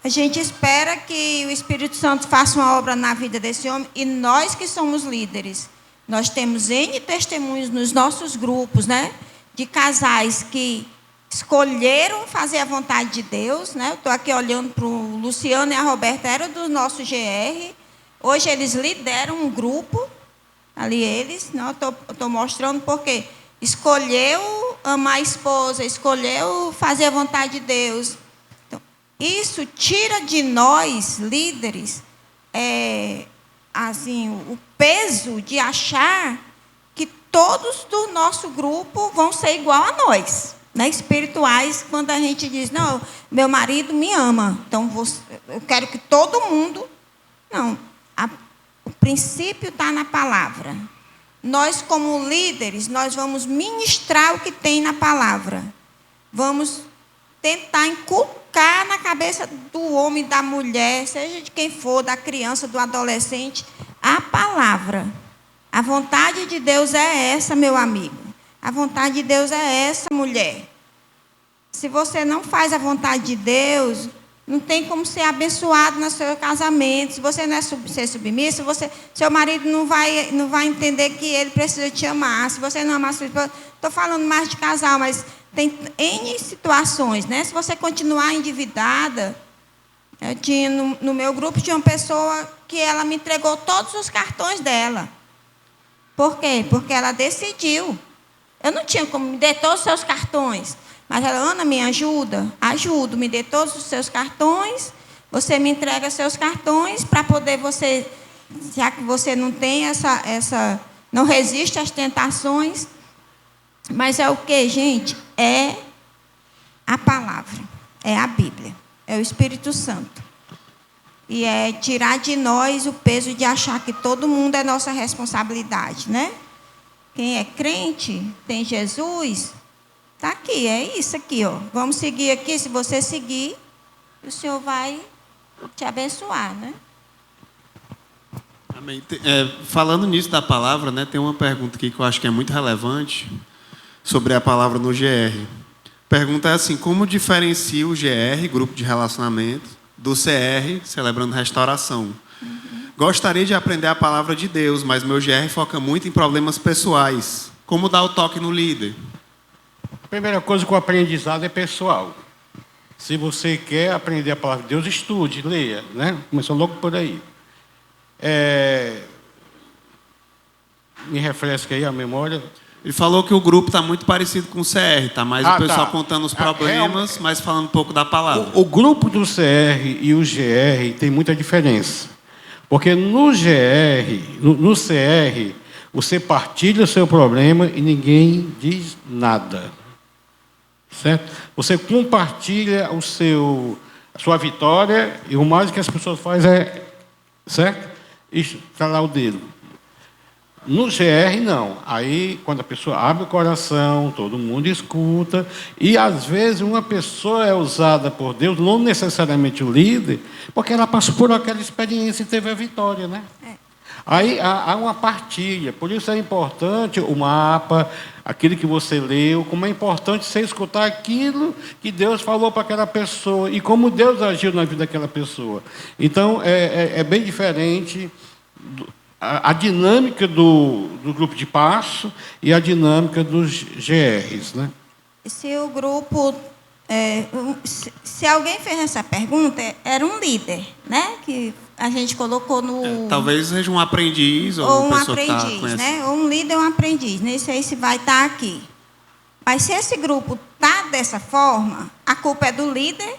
A gente espera que o Espírito Santo faça uma obra na vida desse homem, e nós que somos líderes, nós temos N testemunhos nos nossos grupos, né? De casais que escolheram fazer a vontade de Deus, né? Eu estou aqui olhando para o Luciano e a Roberta, era do nosso GR. Hoje eles lideram um grupo, ali eles, né? Eu estou mostrando porque escolheu amar a esposa, escolheu fazer a vontade de Deus. Então, isso tira de nós, líderes, assim, o peso de achar que todos do nosso grupo vão ser igual a nós, né? Espirituais, quando a gente diz, não, meu marido me ama, então eu quero que todo mundo... Não, o princípio está na palavra. Nós, como líderes, nós vamos ministrar o que tem na palavra. Vamos tentar inculcar na cabeça do homem, da mulher, seja de quem for, da criança, do adolescente, a palavra. A vontade de Deus é essa, meu amigo. A vontade de Deus é essa, mulher. Se você não faz a vontade de Deus, não tem como ser abençoado no seu casamento. Se você não é ser submisso, seu marido não vai entender que ele precisa te amar. Se você não amar sua esposa... Estou falando mais de casal, mas tem N situações, né? Se você continuar endividada... no meu grupo tinha uma pessoa que ela me entregou todos os cartões dela. Por quê? Porque ela decidiu. Eu não tinha como me dar todos os seus cartões. Mas ela, Ana, me ajuda? Ajudo, me dê todos os seus cartões. Você me entrega seus cartões para poder você, já que você não tem não resiste às tentações. Mas é o que, gente? É a palavra, é a Bíblia, é o Espírito Santo. E é tirar de nós o peso de achar que todo mundo é nossa responsabilidade, né? Quem é crente, tem Jesus, está aqui, é isso aqui, ó. Vamos seguir aqui, se você seguir, o Senhor vai te abençoar, né? Amém. Falando nisso da palavra, né, tem uma pergunta aqui que eu acho que é muito relevante sobre a palavra no GR. A pergunta é assim: como diferencia o GR, grupo de relacionamento, do CR, celebrando restauração? Gostaria de aprender a palavra de Deus, mas meu GR foca muito em problemas pessoais. Como dar o toque no líder? A primeira coisa que o aprendizado é pessoal. Se você quer aprender a palavra de Deus, estude, leia, né? Começou logo por aí. Me refresca aí a memória. Ele falou que o grupo está muito parecido com o CR, está mais o pessoal contando os problemas, mas falando um pouco da palavra. O grupo do CR e o GR tem muita diferença. Porque no CR, você partilha o seu problema e ninguém diz nada. Certo? Você compartilha a sua vitória e o mais que as pessoas fazem é, certo? Estralar o dedo. No GR, não. Aí, quando a pessoa abre o coração, todo mundo escuta, e, às vezes, uma pessoa é usada por Deus, não necessariamente o líder, porque ela passou por aquela experiência e teve a vitória, né? Aí há uma partilha. Por isso é importante o mapa, aquilo que você leu, como é importante você escutar aquilo que Deus falou para aquela pessoa e como Deus agiu na vida daquela pessoa. Então, é bem diferente a dinâmica do grupo de passo e a dinâmica dos GRs, né? Se o grupo... se alguém fez essa pergunta, era um líder, né? Que a gente colocou no... talvez seja um aprendiz ou uma pessoa aprendiz, que está né? Ou um líder ou um aprendiz. Nesse aí se vai estar aqui. Mas se esse grupo está dessa forma, a culpa é do líder,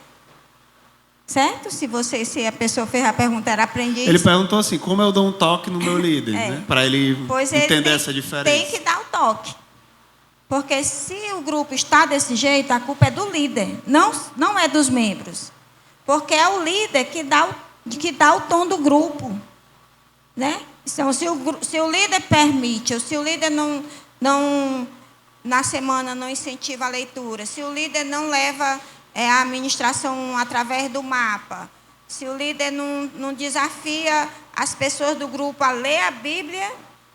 certo? Se a pessoa fez a pergunta, era aprendiz. Ele perguntou assim: como eu dou um toque no meu líder, né? Para ele entender essa diferença. Tem que dar o toque. Porque se o grupo está desse jeito, a culpa é do líder, não é dos membros. Porque é o líder que dá o tom do grupo. Né? Então, se o líder permite, ou se o líder na semana não incentiva a leitura, se o líder não leva a administração através do mapa, se o líder não desafia as pessoas do grupo a ler a Bíblia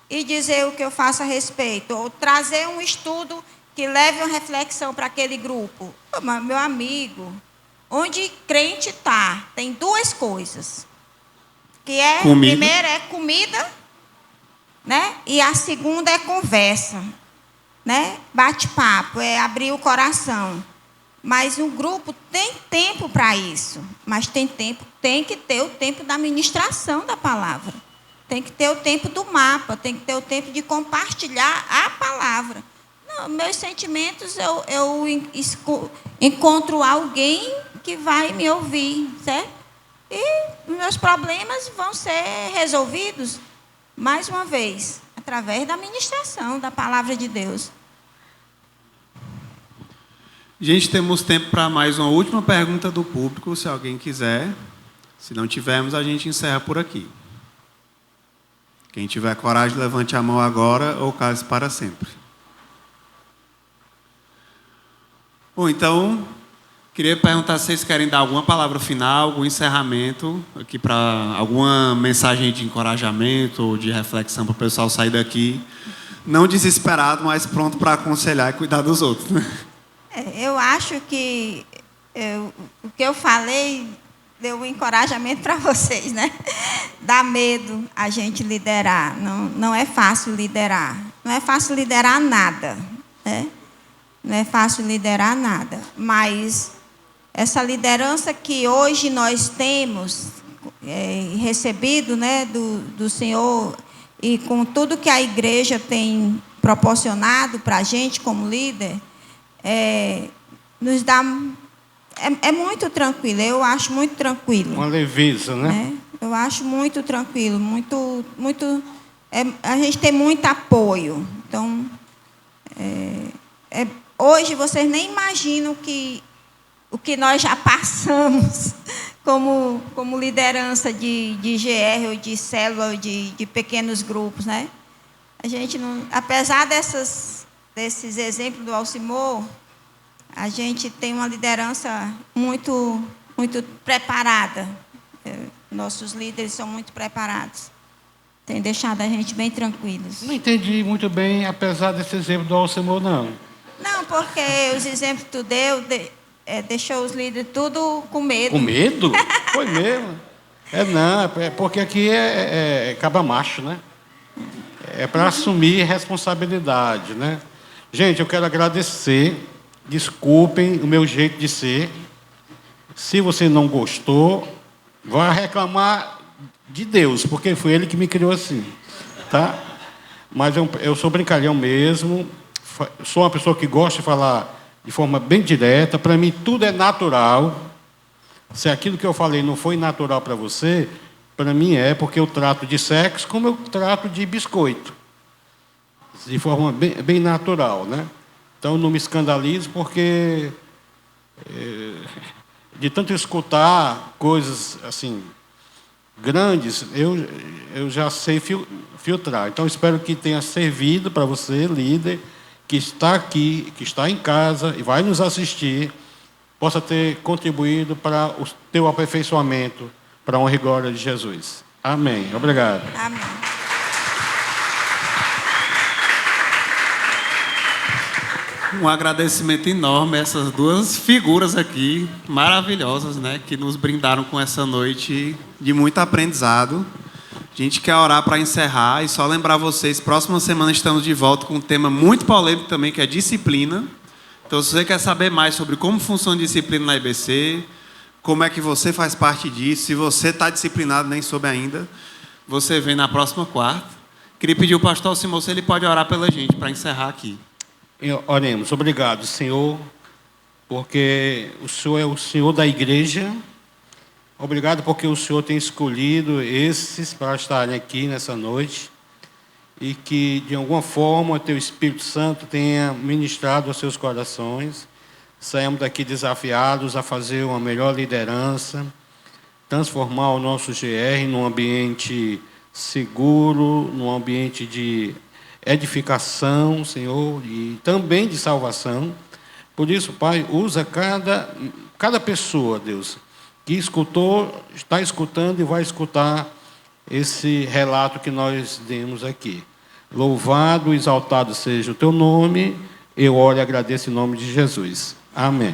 e dizer o que eu faço a respeito, ou trazer um estudo que leve uma reflexão para aquele grupo. Meu amigo, onde crente está, tem duas coisas. Que a primeira é comida, né? E a segunda é conversa, né? Bate-papo, é abrir o coração. Mas um grupo tem tempo para isso. Mas tem que ter o tempo da ministração da palavra. Tem que ter o tempo do mapa, tem que ter o tempo de compartilhar a palavra. Não, meus sentimentos, eu encontro alguém que vai me ouvir, certo? E meus problemas vão ser resolvidos, mais uma vez, através da ministração da palavra de Deus. Gente, temos tempo para mais uma última pergunta do público, se alguém quiser. Se não tivermos, a gente encerra por aqui. Quem tiver coragem, levante a mão agora ou cale-se para sempre. Bom, então, queria perguntar se vocês querem dar alguma palavra final, algum encerramento, aqui para alguma mensagem de encorajamento ou de reflexão para o pessoal sair daqui, não desesperado, mas pronto para aconselhar e cuidar dos outros. Eu acho que o que eu falei deu um encorajamento para vocês, né? Dá medo a gente liderar. Não é fácil liderar. Não é fácil liderar nada, né? Não é fácil liderar nada. Mas essa liderança que hoje nós temos recebido, né, do Senhor, e com tudo que a igreja tem proporcionado para a gente como líder, nos dá... É muito tranquilo, eu acho muito tranquilo. Uma leveza, né? Eu acho muito tranquilo, a gente tem muito apoio. Então, hoje vocês nem imaginam o que nós já passamos como liderança de GR, ou de célula, ou de pequenos grupos, né? A gente não, apesar desses exemplos do Alcimor, a gente tem uma liderança muito, muito preparada. Nossos líderes são muito preparados. Tem deixado a gente bem tranquilos. Não entendi muito bem, apesar desse exemplo do Alcimor, não. Não, porque os exemplos que tu deu deixou os líderes tudo com medo. Com medo? Foi mesmo. É porque aqui é caba macho, né? É para assumir responsabilidade, né? Gente, eu quero agradecer. Desculpem o meu jeito de ser. Se você não gostou, vai reclamar de Deus, porque foi Ele que me criou assim, tá? Mas eu sou brincalhão mesmo. Sou uma pessoa que gosta de falar de forma bem direta. Para mim, tudo é natural. Se aquilo que eu falei não foi natural para você, para mim porque eu trato de sexo como eu trato de biscoito. De forma bem natural, né? Então, não me escandalizo, porque de tanto escutar coisas assim grandes, eu já sei filtrar. Então, espero que tenha servido para você, líder, que está aqui, que está em casa e vai nos assistir, possa ter contribuído para o teu aperfeiçoamento, para a honra e glória de Jesus. Amém. Obrigado. Amém. Um agradecimento enorme a essas duas figuras aqui, maravilhosas, né, que nos brindaram com essa noite de muito aprendizado. A gente quer orar para encerrar e só lembrar vocês, próxima semana estamos de volta com um tema muito polêmico também, que é disciplina. Então, se você quer saber mais sobre como funciona a disciplina na IBC, como é que você faz parte disso, se você está disciplinado, nem soube ainda, você vem na próxima quarta. Queria pedir ao pastor Alcimor se ele pode orar pela gente para encerrar aqui. Oremos. Obrigado, Senhor, porque o Senhor é o Senhor da igreja. Obrigado porque o Senhor tem escolhido esses para estarem aqui nessa noite. e que, de alguma forma, Teu Espírito Santo tenha ministrado aos seus corações. Saímos daqui desafiados a fazer uma melhor liderança, transformar o nosso GR num ambiente seguro, num ambiente de edificação, Senhor, e também de salvação. Por isso, Pai, usa cada pessoa, Deus, que escutou, está escutando e vai escutar esse relato que nós demos aqui. Louvado, exaltado seja o Teu nome. Eu oro e agradeço em nome de Jesus. Amém.